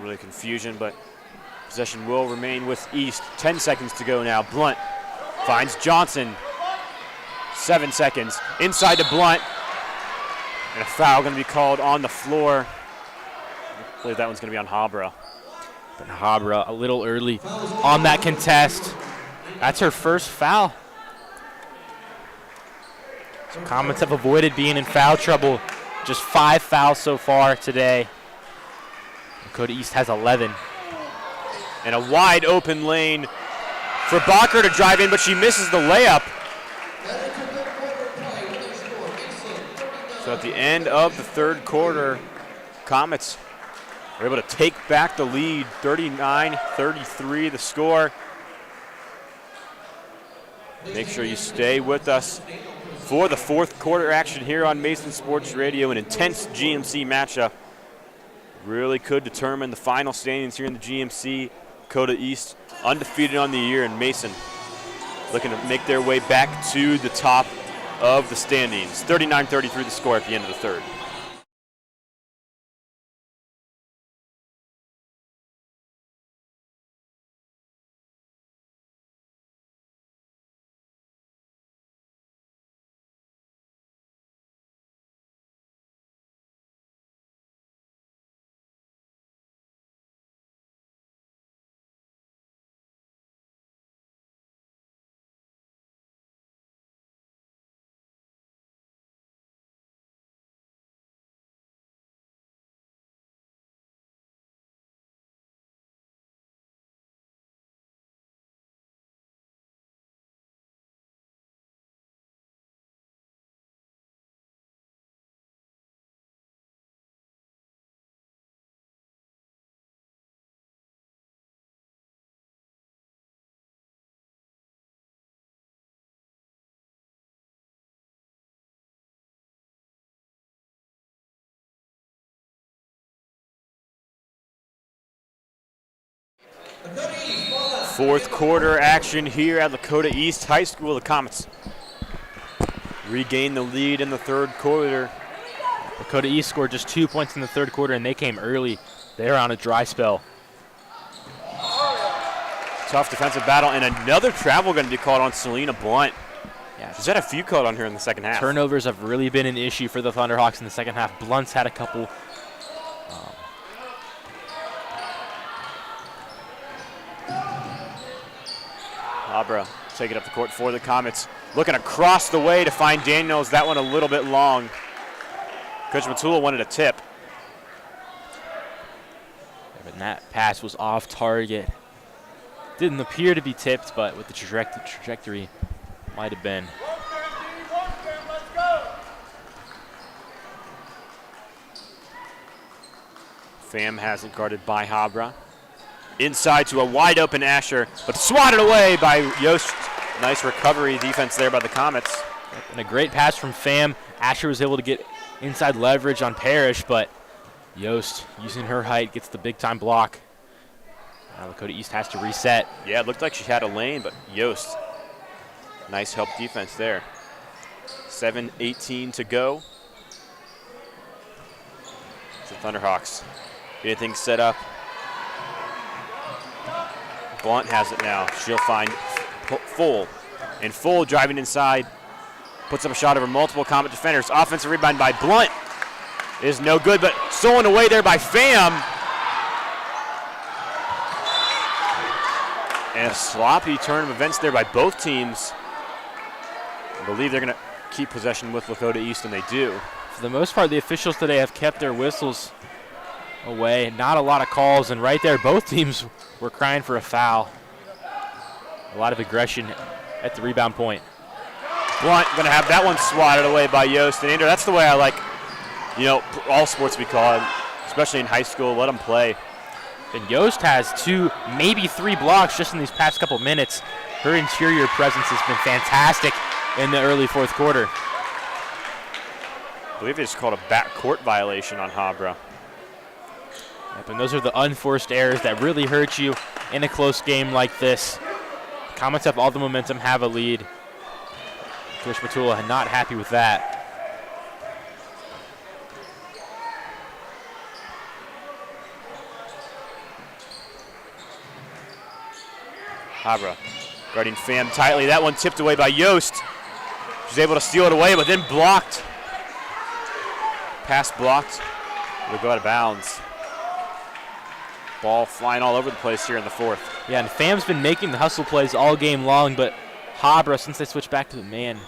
S1: Really confusion, but possession will remain with East. 10 seconds to go now. Blunt finds Johnson. 7 seconds. Inside to Blunt. And a foul going to be called on the floor. I believe that one's going to be on Habra.
S2: But Habra a little early on that contest. That's her first foul. So Comets have avoided being in foul trouble. Just 5 fouls so far today. Lakota East has 11.
S1: And a wide open lane for Bacher to drive in, but she misses the layup. So at the end of the third quarter, Comets are able to take back the lead, 39-33 the score. Make sure you stay with us for the fourth quarter action here on Mason Sports Radio, an intense GMC matchup. Really could determine the final standings here in the GMC. Lakota East undefeated on the year, and Mason looking to make their way back to the top of the standings. 39-33 the score at the end of the third. Fourth quarter action here at Lakota East High School. The Comets regain the lead in the third quarter.
S2: Lakota East scored just 2 points in the third quarter, and they came early. They're on a dry spell.
S1: Tough defensive battle, and another travel going to be called on Selena Blunt.
S2: Yeah,
S1: She's had a few called on her in the second half.
S2: Turnovers have really been an issue for the Thunderhawks in the second half. Blunt's had a couple.
S1: Abra taking up the court for the Comets. Looking across the way to find Daniels. That one a little bit long. Coach Matula wanted a tip.
S2: And that pass was off target. Didn't appear to be tipped, but with the trajectory, might have been.
S1: Pham has it guarded by Habra. Inside to a wide open Asher, but swatted away by Yost. Nice recovery defense there by the Comets.
S2: And a great pass from Pham. Asher was able to get inside leverage on Parrish, but Yost, using her height, gets the big-time block. Now Lakota East has to reset.
S1: Yeah, it looked like she had a lane, but Yost, nice help defense there. 7:18 to go. The Thunderhawks getting things set up. Blunt has it now. She'll find Full. And Full driving inside. Puts up a shot over multiple Comet defenders. Offensive rebound by Blunt is no good, but stolen away there by Pham. And a sloppy turn of events there by both teams. I believe they're going to keep possession with Lakota East, and they do.
S2: For the most part, the officials today have kept their whistles away. Not a lot of calls, and right there, both teams were crying for a foul. A lot of aggression at the rebound point.
S1: Blunt going to have that one swatted away by Yost. And Andrew, that's the way I like, all sports we call it, especially in high school. Let them play.
S2: And Yost has 2, maybe 3 blocks just in these past couple minutes. Her interior presence has been fantastic in the early fourth quarter.
S1: I believe they just called a backcourt violation on Habra.
S2: Yep, and those are the unforced errors that really hurt you in a close game like this. Comets have all the momentum, have a lead. Coach Matula not happy with that.
S1: Habra guarding Pham tightly. That one tipped away by Yost. She's able to steal it away, but then blocked. Pass blocked. It'll go out of bounds. Ball flying all over the place here in the fourth.
S2: Yeah, and Pham's been making the hustle plays all game long, but Habra, since they switched back to the man,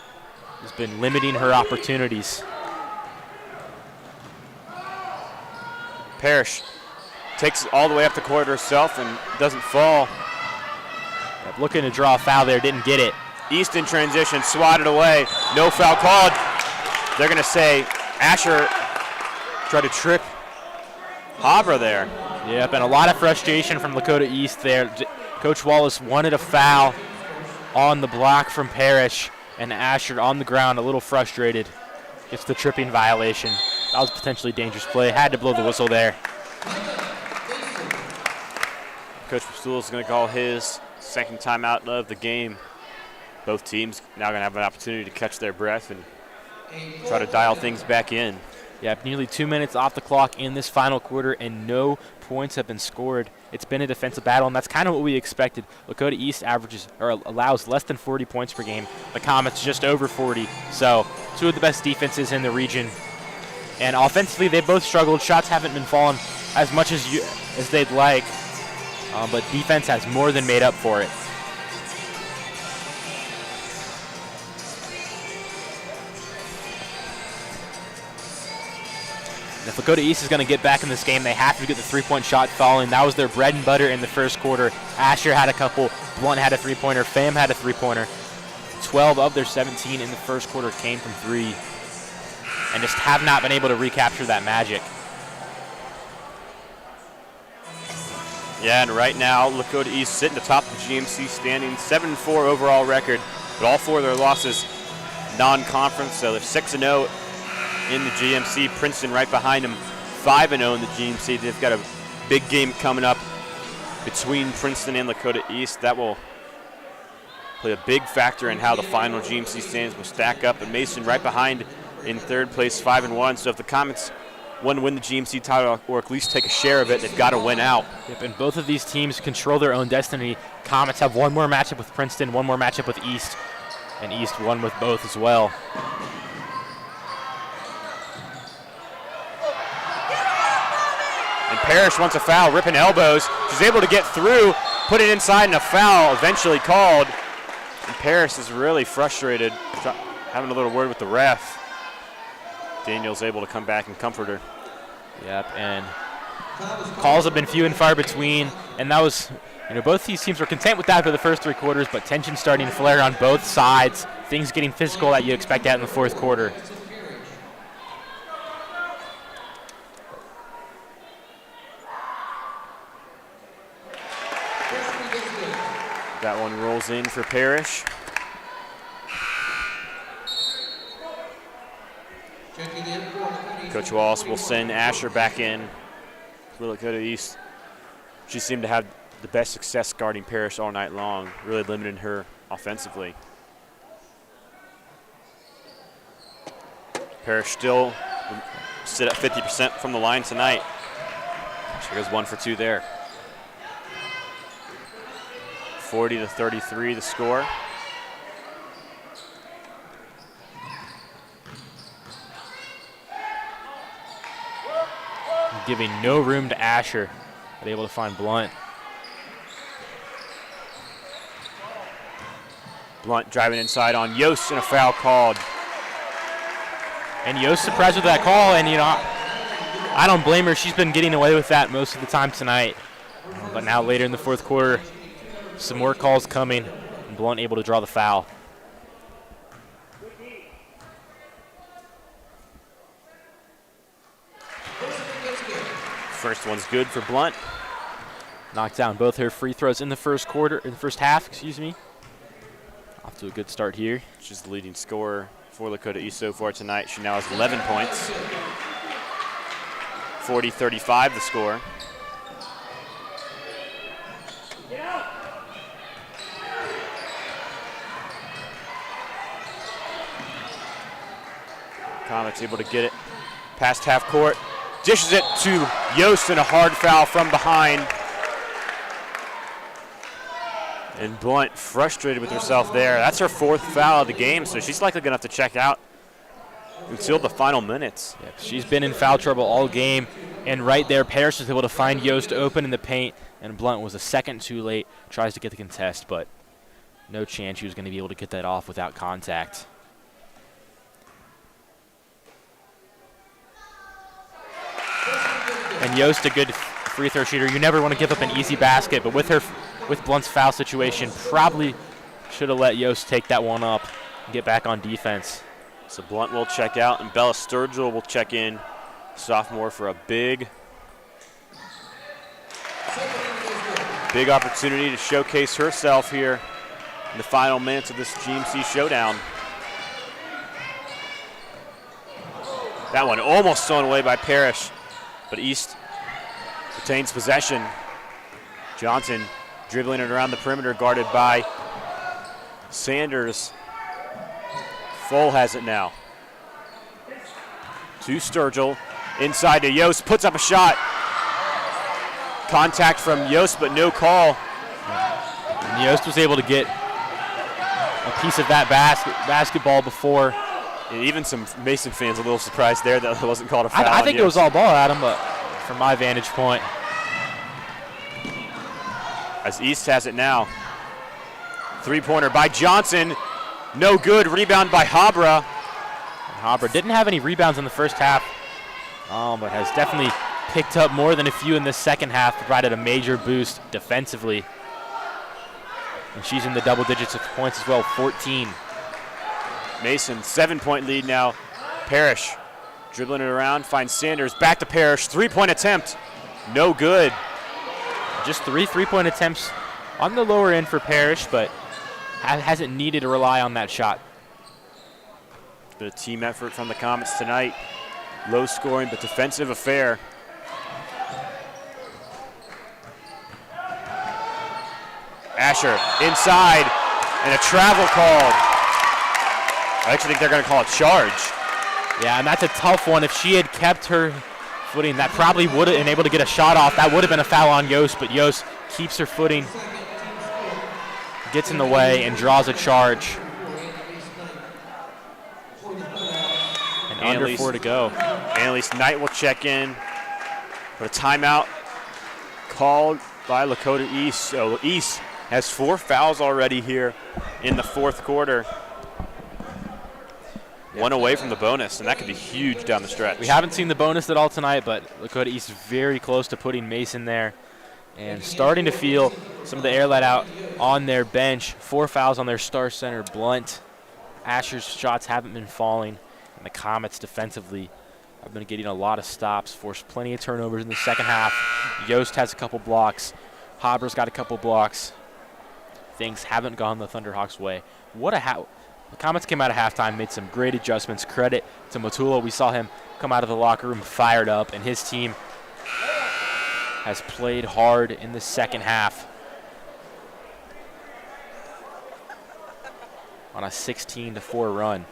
S2: has been limiting her opportunities.
S1: Parrish takes it all the way up the court herself and doesn't fall.
S2: Yep, looking to draw a foul there, didn't get it.
S1: East in transition, swatted away. No foul called. They're going to say Asher tried to trip Habra there.
S2: Yep, and a lot of frustration from Lakota East there. Coach Wallace wanted a foul on the block from Parrish, and Asher on the ground, a little frustrated. Gets the tripping violation. That was potentially dangerous play. Had to blow the whistle there.
S1: Coach Stool is going to call his second timeout of the game. Both teams now going to have an opportunity to catch their breath and try to dial things back in.
S2: Yeah, nearly 2 minutes off the clock in this final quarter, and no points have been scored. It's been a defensive battle, and that's kind of what we expected. Lakota East allows less than 40 points per game. The Comets just over 40. So 2 of the best defenses in the region. And offensively, they both struggled. Shots haven't been falling as much as they'd like, but defense has more than made up for it. And if Lakota East is going to get back in this game, they have to get the three-point shot falling. That was their bread and butter in the first quarter. Asher had a couple. Blunt had a three-pointer. Pham had a three-pointer. 12 of their 17 in the first quarter came from 3. And just have not been able to recapture that magic.
S1: Yeah, and right now, Lakota East sitting atop the GMC standing, 7-4 overall record, but all 4 of their losses non-conference, so they're 6-0 in the GMC. Princeton right behind them, 5-0 in the GMC. They've got a big game coming up between Princeton and Lakota East. That will play a big factor in how the final GMC standings will stack up. And Mason right behind in third place, 5-1. So if the Comets want to win the GMC title or at least take a share of it, they've got to win out.
S2: Yep, and both of these teams control their own destiny. Comets have one more matchup with Princeton, one more matchup with East, and East won with both as well.
S1: And Parrish wants a foul, ripping elbows. She's able to get through, put it inside, and a foul eventually called. And Parrish is really frustrated, having a little word with the ref. Daniel's able to come back and comfort her.
S2: Yep, and calls have been few and far between, and that was, both these teams were content with that for the first 3 quarters, but tension starting to flare on both sides. Things getting physical that you expect out in the fourth quarter.
S1: That one rolls in for Parrish. Coach Wallace will send Asher back in for Lakota East. She seemed to have the best success guarding Parrish all night long, really limiting her offensively. Parrish still sit at 50% from the line tonight. She goes 1 for 2 there. 40-33 the score.
S2: Giving no room to Asher, but able to find Blunt.
S1: Blunt driving inside on Yost and a foul called.
S2: And Yost surprised with that call, and I don't blame her. She's been getting away with that most of the time tonight. But now later in the fourth quarter, some more calls coming, and Blunt able to draw the foul.
S1: First one's good for Blunt.
S2: Knocked down both her free throws in the first half, excuse me. Off to a good start here.
S1: She's the leading scorer for Lakota East so far tonight. She now has 11 points. 40-35 the score. Comets able to get it past half court. Dishes it to Yost, and a hard foul from behind. And Blunt frustrated with herself there. That's her fourth foul of the game, so she's likely going to have to check out until the final minutes.
S2: Yep, she's been in foul trouble all game, and right there, Parrish was able to find Yost open in the paint, and Blunt was a second too late, tries to get the contest, but no chance she was going to be able to get that off without contact. And Yost, a good free throw shooter. You never want to give up an easy basket, but with Blunt's foul situation, probably should have let Yost take that one up and get back on defense.
S1: So Blunt will check out, and Bella Sturgill will check in, sophomore, for a big opportunity to showcase herself here in the final minutes of this GMC showdown. That one almost thrown away by Parrish, but East retains possession. Johnson dribbling it around the perimeter, guarded by Sanders. Full has it now. To Sturgill, inside to Yost, puts up a shot. Contact from Yost, but no call.
S2: And Yost was able to get a piece of that basketball before.
S1: And even some Mason fans a little surprised there that it wasn't called a foul.
S2: I think it was all ball at him, but from my vantage point.
S1: As East has it now. Three-pointer by Johnson. No good. Rebound by Habra.
S2: Habra didn't have any rebounds in the first half, but has definitely picked up more than a few in the second half, provided a major boost defensively. And she's in the double digits of points as well, 14.
S1: Mason, 7-point lead now. Parrish dribbling it around, finds Sanders. Back to Parrish. Three-point attempt. No good.
S2: Just three-point attempts on the lower end for Parrish, but hasn't needed to rely on that shot.
S1: It's been a team effort from the Comets tonight. Low scoring but defensive affair. Asher inside, and a travel called. I actually think they're going to call a charge.
S2: Yeah, and that's a tough one. If she had kept her footing, that probably would have been able to get a shot off. That would have been a foul on Yost, but Yost keeps her footing, gets in the way, and draws a charge. And under 4 to go.
S1: Annalise Knight will check in. But a timeout called by Lakota East. So East has 4 fouls already here in the fourth quarter. One away from the bonus, and that could be huge down the stretch.
S2: We haven't seen the bonus at all tonight, but Lakota East is very close to putting Mason there and starting to feel some of the air let out on their bench. 4 fouls on their star center, Blunt. Asher's shots haven't been falling, and the Comets defensively have been getting a lot of stops, forced plenty of turnovers in the second half. Yost has a couple blocks. Haber's got a couple blocks. Things haven't gone the Thunderhawks' way. The Comets came out of halftime, made some great adjustments. Credit to Matula. We saw him come out of the locker room fired up, and his team has played hard in the second half on a 16-4 run.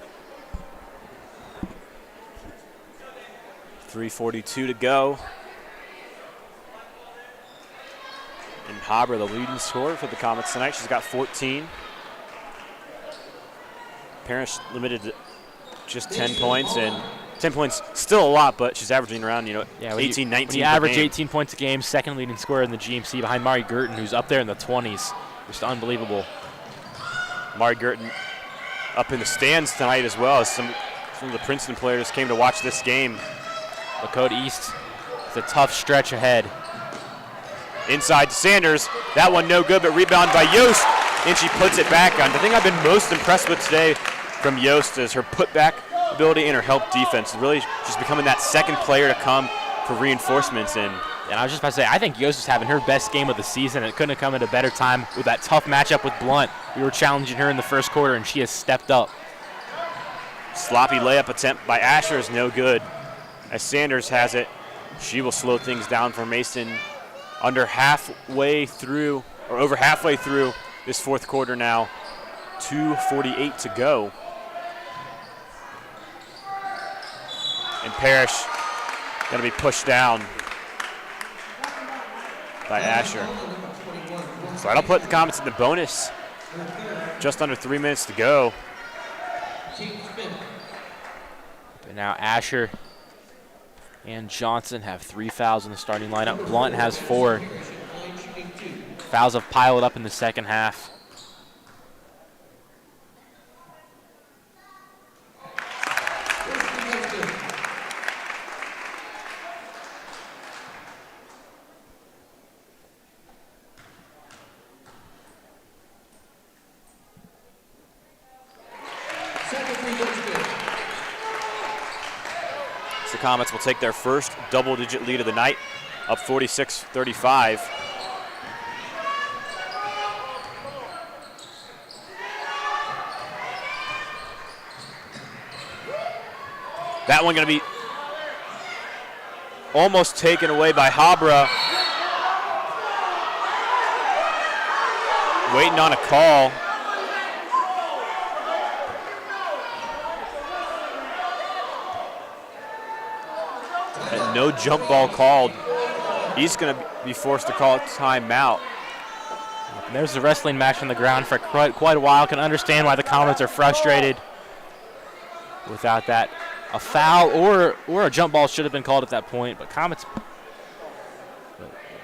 S1: 3:42 to go. And Haber, the leading scorer for the Comets tonight. She's got 14. Parrish limited to just 10 points, and 10 points still a lot, but she's averaging around 18, 19.
S2: When you average 18 points a game, second leading scorer in the GMC behind Mari Girton, who's up there in the 20s. Just unbelievable.
S1: Mari Girton up in the stands tonight as well, as some of the Princeton players came to watch this game.
S2: Lakota East It's a tough stretch ahead.
S1: Inside to Sanders. That one no good, but rebound by Yost, and she puts it back on. The thing I've been most impressed with today from Yost is her putback ability and her help defense. Really, she's becoming that second player to come for reinforcements. And
S2: I was just about to say, I think Yost is having her best game of the season. It couldn't have come at a better time with that tough matchup with Blunt. We were challenging her in the first quarter, and she has stepped up.
S1: sloppy layup attempt by Asher is no good. As Sanders has it, she will slow things down for Mason under halfway through, or over halfway through this fourth quarter now. 2:48 to go. And Parrish going to be pushed down by Asher. So that'll put the Comets in the bonus. Just under 3 minutes to go.
S2: But now Asher and Johnson have 3 fouls in the starting lineup. Blunt has 4. Fouls have piled up in the second half.
S1: The Comets will take their first double-digit lead of the night, up 46-35. That one going to be almost taken away by Habra. Waiting on a call. No jump ball called. He's going to be forced to call a timeout.
S2: And there's the wrestling match on the ground for quite a while. Can understand why the Comets are frustrated without that. A foul or a jump ball should have been called at that point, but Comets,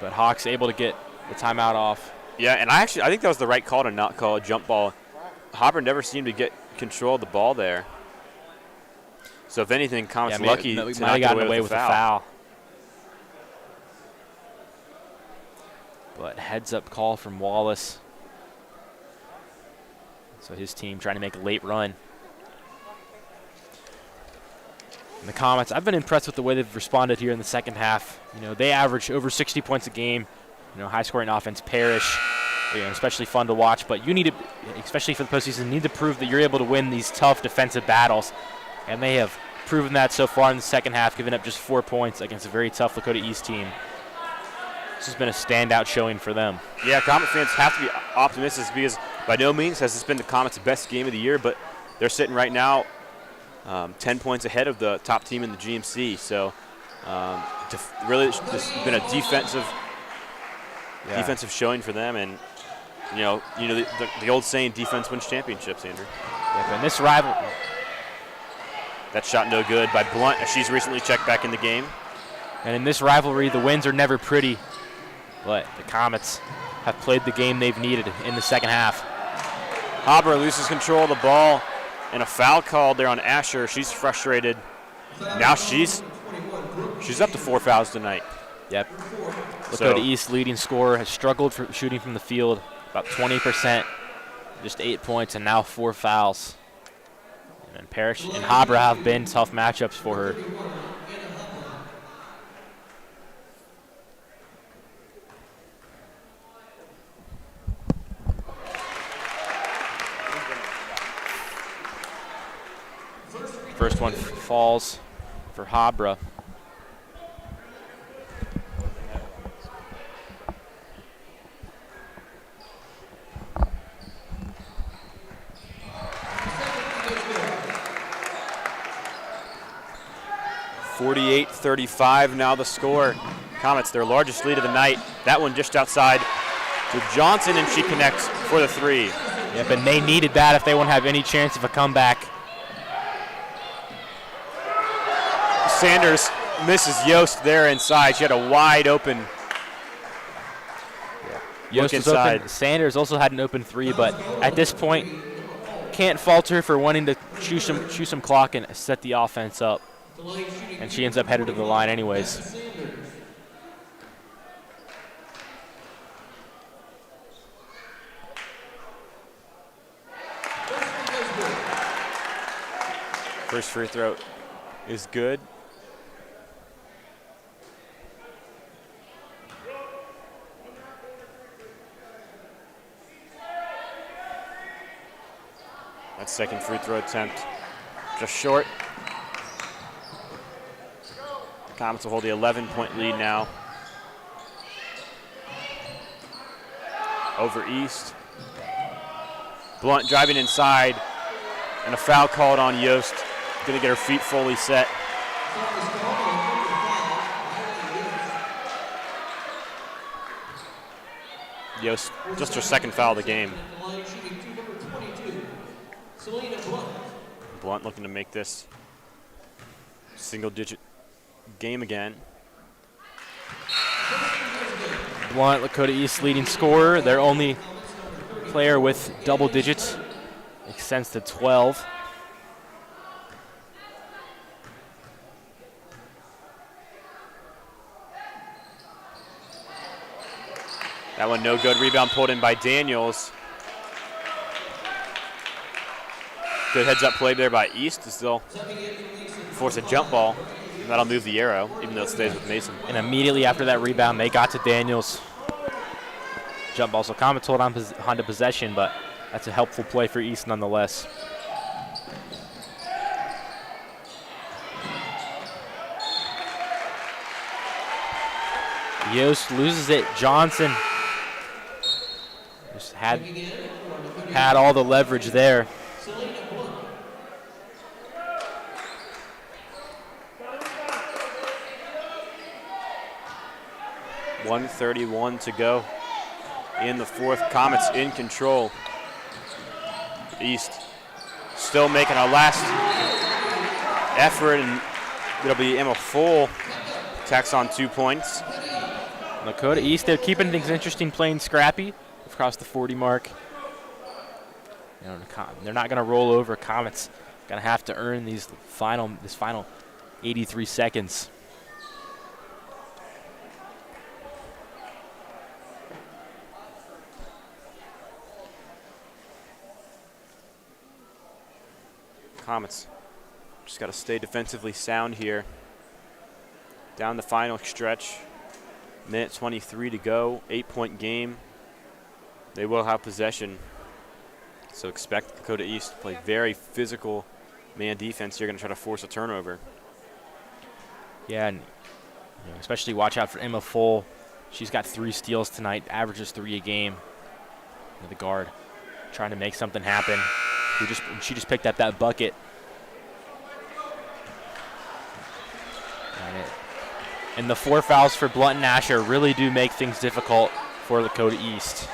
S2: but Hawks able to get the timeout off.
S1: Yeah, and I think that was the right call to not call a jump ball. Hopper never seemed to get control of the ball there. So if anything, Comets lucky to
S2: might
S1: not
S2: have
S1: get
S2: gotten away with a foul. But heads-up call from Wallace. So his team trying to make a late run. And the Comets, I've been impressed with the way they've responded here in the second half. You know, they average over 60 points a game. You know, high-scoring offense. Parrish, you know, especially fun to watch. But you need to, especially for the postseason, need to prove that you're able to win these tough defensive battles. And they have proven that so far in the second half, giving up just 4 points against a very tough Lakota East team. This has been a standout showing for them.
S1: Yeah, Comet fans have to be optimistic because by no means has this been the Comets' best game of the year, but they're sitting right now 10 points ahead of the top team in the GMC. So really just been a defensive showing for them, and you know the old saying, defense wins championships, Andrew.
S2: Yeah, and this rival.
S1: That shot no good by Blunt, as she's recently checked back in the game.
S2: And in this rivalry, the wins are never pretty, but the Comets have played the game they've needed in the second half.
S1: Haber loses control of the ball, and a foul called there on Asher. She's frustrated. Now she's up to 4 fouls tonight.
S2: Yep. Lakota East leading scorer has struggled for shooting from the field, about 20%, just 8 points, and now 4 fouls. And Parrish and Habra have been tough matchups for her. First one falls for Habra.
S1: .35 now the score. Comets, their largest lead of the night. That one just outside to Johnson, and she connects for the 3.
S2: Yep, and they needed that if they want to have any chance of a comeback.
S1: Sanders misses Yost there inside. She had a wide open look inside.
S2: Open. Sanders also had an open 3, but at this point, can't fault her for wanting to chew some clock and set the offense up. And she ends up headed to the line anyways.
S1: First free throw is good. That second free throw attempt just short. Comets will hold the 11-point lead now. Over East. Blunt driving inside, and a foul called on Yost. Gonna get her feet fully set. Yost, just her second foul of the game. Blunt looking to make this single-digit game again.
S2: Blunt, Lakota East leading scorer. Their only player with double digits extends to 12.
S1: That one no good. Rebound pulled in by Daniels. Good heads-up play there by East to still force a jump ball. And that'll move the arrow, even though it stays with Mason.
S2: And immediately after that rebound, they got to Daniels. Jump ball. So Comets hold on to possession, but that's a helpful play for East nonetheless. Yost loses it. Johnson just had all the leverage there.
S1: .131 to go in the fourth. Comets in control. East still making a last effort, and it'll be Emma Full tacks on 2 points.
S2: Lakota East, they're keeping things interesting, playing scrappy across the 40 mark. You know, they're not going to roll over. Comets going to have to earn this final 83 seconds.
S1: Comets just got to stay defensively sound here. Down the final stretch. Minute 23 to go. 8-point game. They will have possession. So expect Lakota East to play very physical man defense. You're going to try to force a turnover.
S2: Yeah, and especially watch out for Emma Full. She's got 3 steals tonight, averages 3 a game. The guard trying to make something happen. She just picked up that bucket. And the 4 fouls for Blunt and Asher really do make things difficult for Lakota East.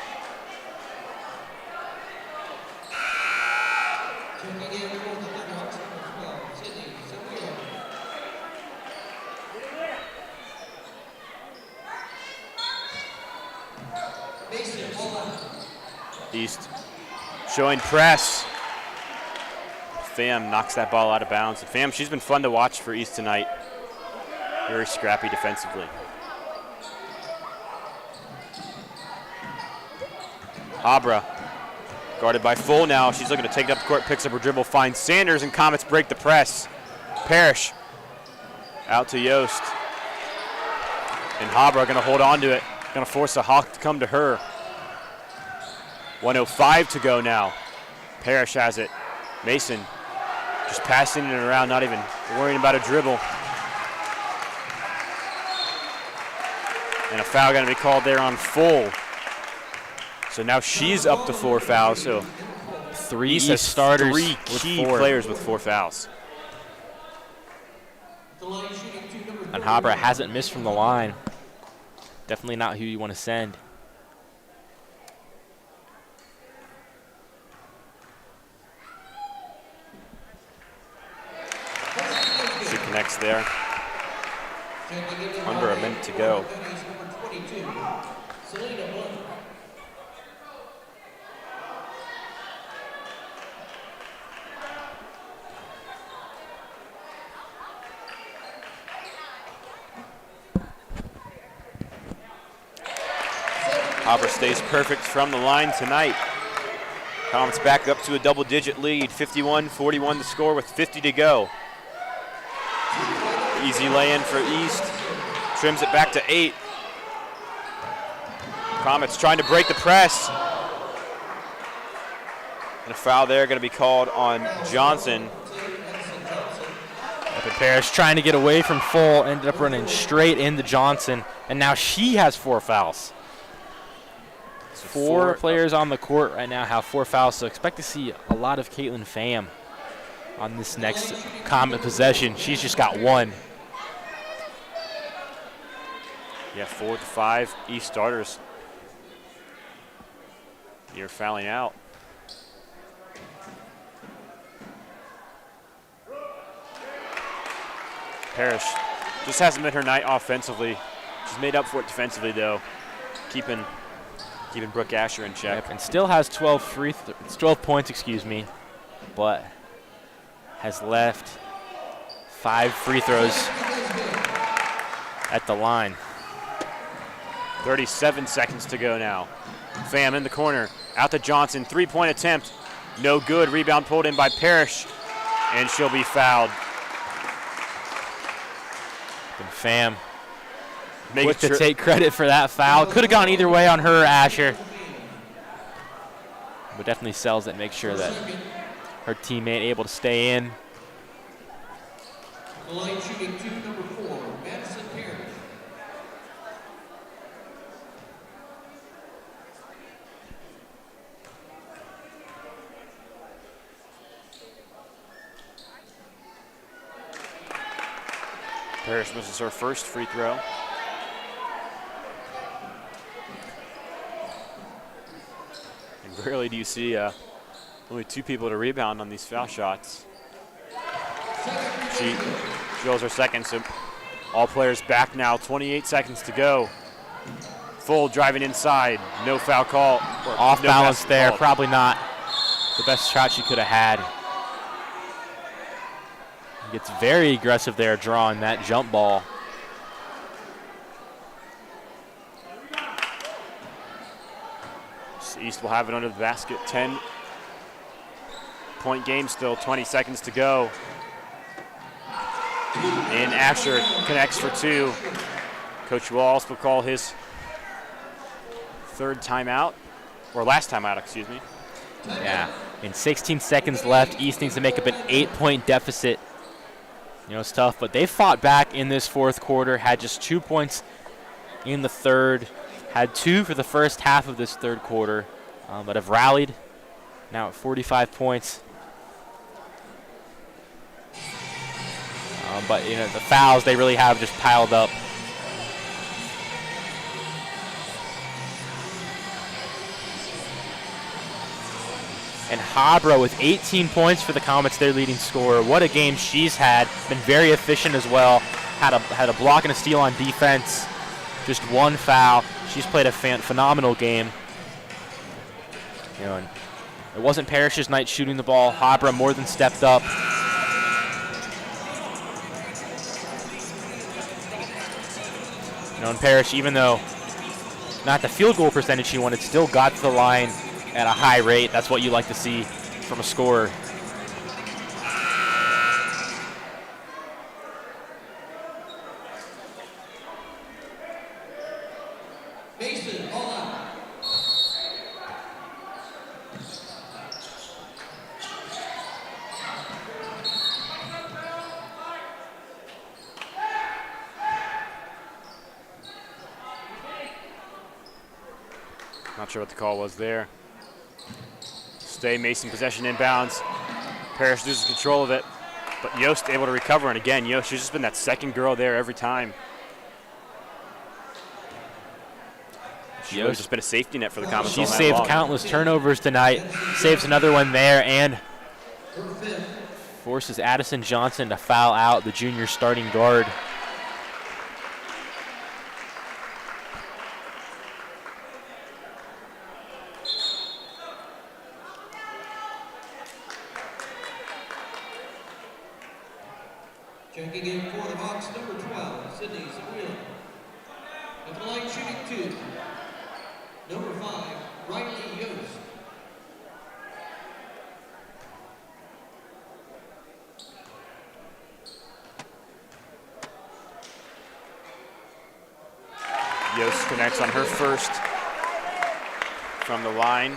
S1: East showing press. Pham knocks that ball out of bounds. And Pham, she's been fun to watch for East tonight. Very scrappy defensively. Abra guarded by Full now. She's looking to take it up the court, picks up her dribble, finds Sanders, and Comets break the press. Parrish out to Yost. And Abra going to hold on to it. Going to force the Hawk to come to her. 1:05 to go now. Parrish has it. Mason just passing it around, not even worrying about a dribble. And a foul going to be called there on Full. So now she's up to 4 fouls. So
S2: 3 East starters,
S1: 3 key players with 4 fouls.
S2: And Habra hasn't missed from the line. Definitely not who you want to send.
S1: She connects there. Under a minute to go. Hopper stays perfect from the line tonight. Comets back up to a double-digit lead, 51-41 the score with 50 to go. Easy lay-in for East. Trims it back to 8. Comets trying to break the press. And a foul there going to be called on Johnson.
S2: Parrish trying to get away from full, ended up running straight into Johnson, and now she has 4 fouls.
S1: So
S2: Four players on the court right now have 4 fouls, so expect to see a lot of Caitlin Pham on this next Comet possession. She's just got 1.
S1: Yeah, 4 to 5 East starters. You're fouling out. Parrish just hasn't been her night offensively. She's made up for it defensively, though, keeping Brooke Asher in check.
S2: Yep, and still has 12 points, excuse me, but has left 5 free throws at the line.
S1: 37 seconds to go now. Pham in the corner, out to Johnson, 3-point attempt, no good. Rebound pulled in by Parrish, and she'll be fouled.
S2: And Pham quick to take credit for that foul. Could have gone either way on her or Asher, but definitely sells it, make sure that her teammate able to stay in.
S3: The line shooting 2, number 4, Madison Parrish.
S1: Parrish misses her first free throw. And rarely do you see only 2 people to rebound on these foul shots. She drills her second, so all players back now, 28 seconds to go. Full driving inside, no foul call.
S2: Off balance there,
S1: called.
S2: probably not the best shot she could have had. Gets very aggressive there, drawing that jump ball.
S1: East will have it under the basket. 10-point game still, 20 seconds to go. And Asher connects for 2. Coach Walls will call his 3rd timeout, or last timeout, excuse me.
S2: Yeah, in 16 seconds left, East needs to make up an 8-point deficit. You know, it's tough, but they fought back in this 4th quarter, had just 2 points in the 3rd, had 2 for the first half of this 3rd quarter, but have rallied now at 45 points. But, you know, the fouls, they really have just piled up. And Habra with 18 points for the Comets, their leading scorer. What a game she's had. Been very efficient as well. Had a block and a steal on defense. Just 1 foul. She's played a phenomenal game. You know, and it wasn't Parrish's night shooting the ball. Habra more than stepped up. You know, and Parrish, even though not the field goal percentage she wanted, still got to the line at a high rate. That's what you like to see from a scorer.
S3: Mason, all out.
S1: Not sure what the call was there. Stay Mason possession inbounds. Parrish loses control of it, but Yost able to recover. And again, Yost, she's just been that second girl there every time. She's really just been a safety net for the Comets.
S2: She's saved countless turnovers tonight. Saves another one there and forces Addison Johnson to foul out, the junior starting guard.
S3: Checking in for the box, number 12, Sydney Samuel. At the line shooting 2, number 5, Riley Yost.
S1: Yost connects on her first from the line.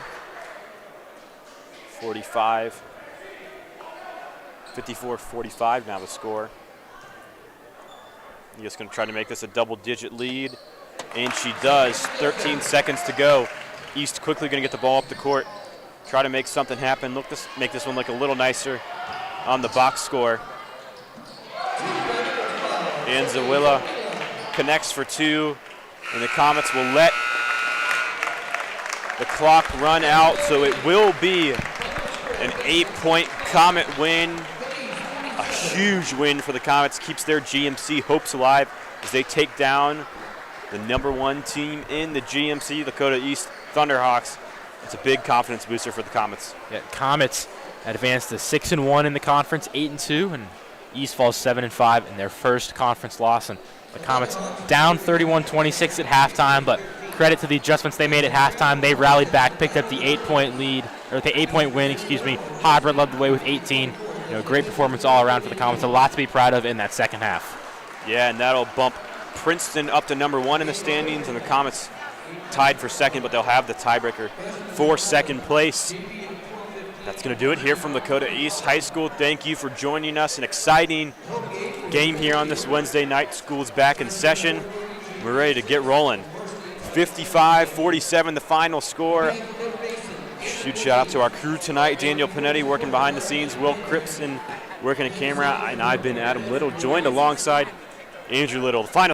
S1: 54-45 now the score. Yost going to try to make this a double-digit lead, and she does. 13 seconds to go. East quickly going to get the ball up the court, try to make something happen. Make this one look a little nicer on the box score. And Zawilla connects for 2, and the Comets will let the clock run out, so it will be an 8-point Comet win. A huge win for the Comets, keeps their GMC hopes alive as they take down the #1 team in the GMC, Lakota East Thunderhawks. It's a big confidence booster for the Comets.
S2: Yeah, Comets advanced to 6-1 in the conference, 8-2, and East falls 7-5 in their first conference loss. And the Comets down 31-26 at halftime, but credit to the adjustments they made at halftime. They rallied back, picked up the 8-point lead, or the 8-point win, excuse me. Hybrid led the way with 18. Great performance all around for the Comets. A lot to be proud of in that second half.
S1: Yeah, and that'll bump Princeton up to #1 in the standings, and the Comets tied for second, but they'll have the tiebreaker for second place. That's going to do it here from Lakota East High School. Thank you for joining us. An exciting game here on this Wednesday night. School's back in session. We're ready to get rolling. 55-47 the final score. Huge shout out to our crew tonight. Daniel Panetti working behind the scenes. Will Cripson working the camera. And I've been Adam Little, joined alongside Andrew Little. The final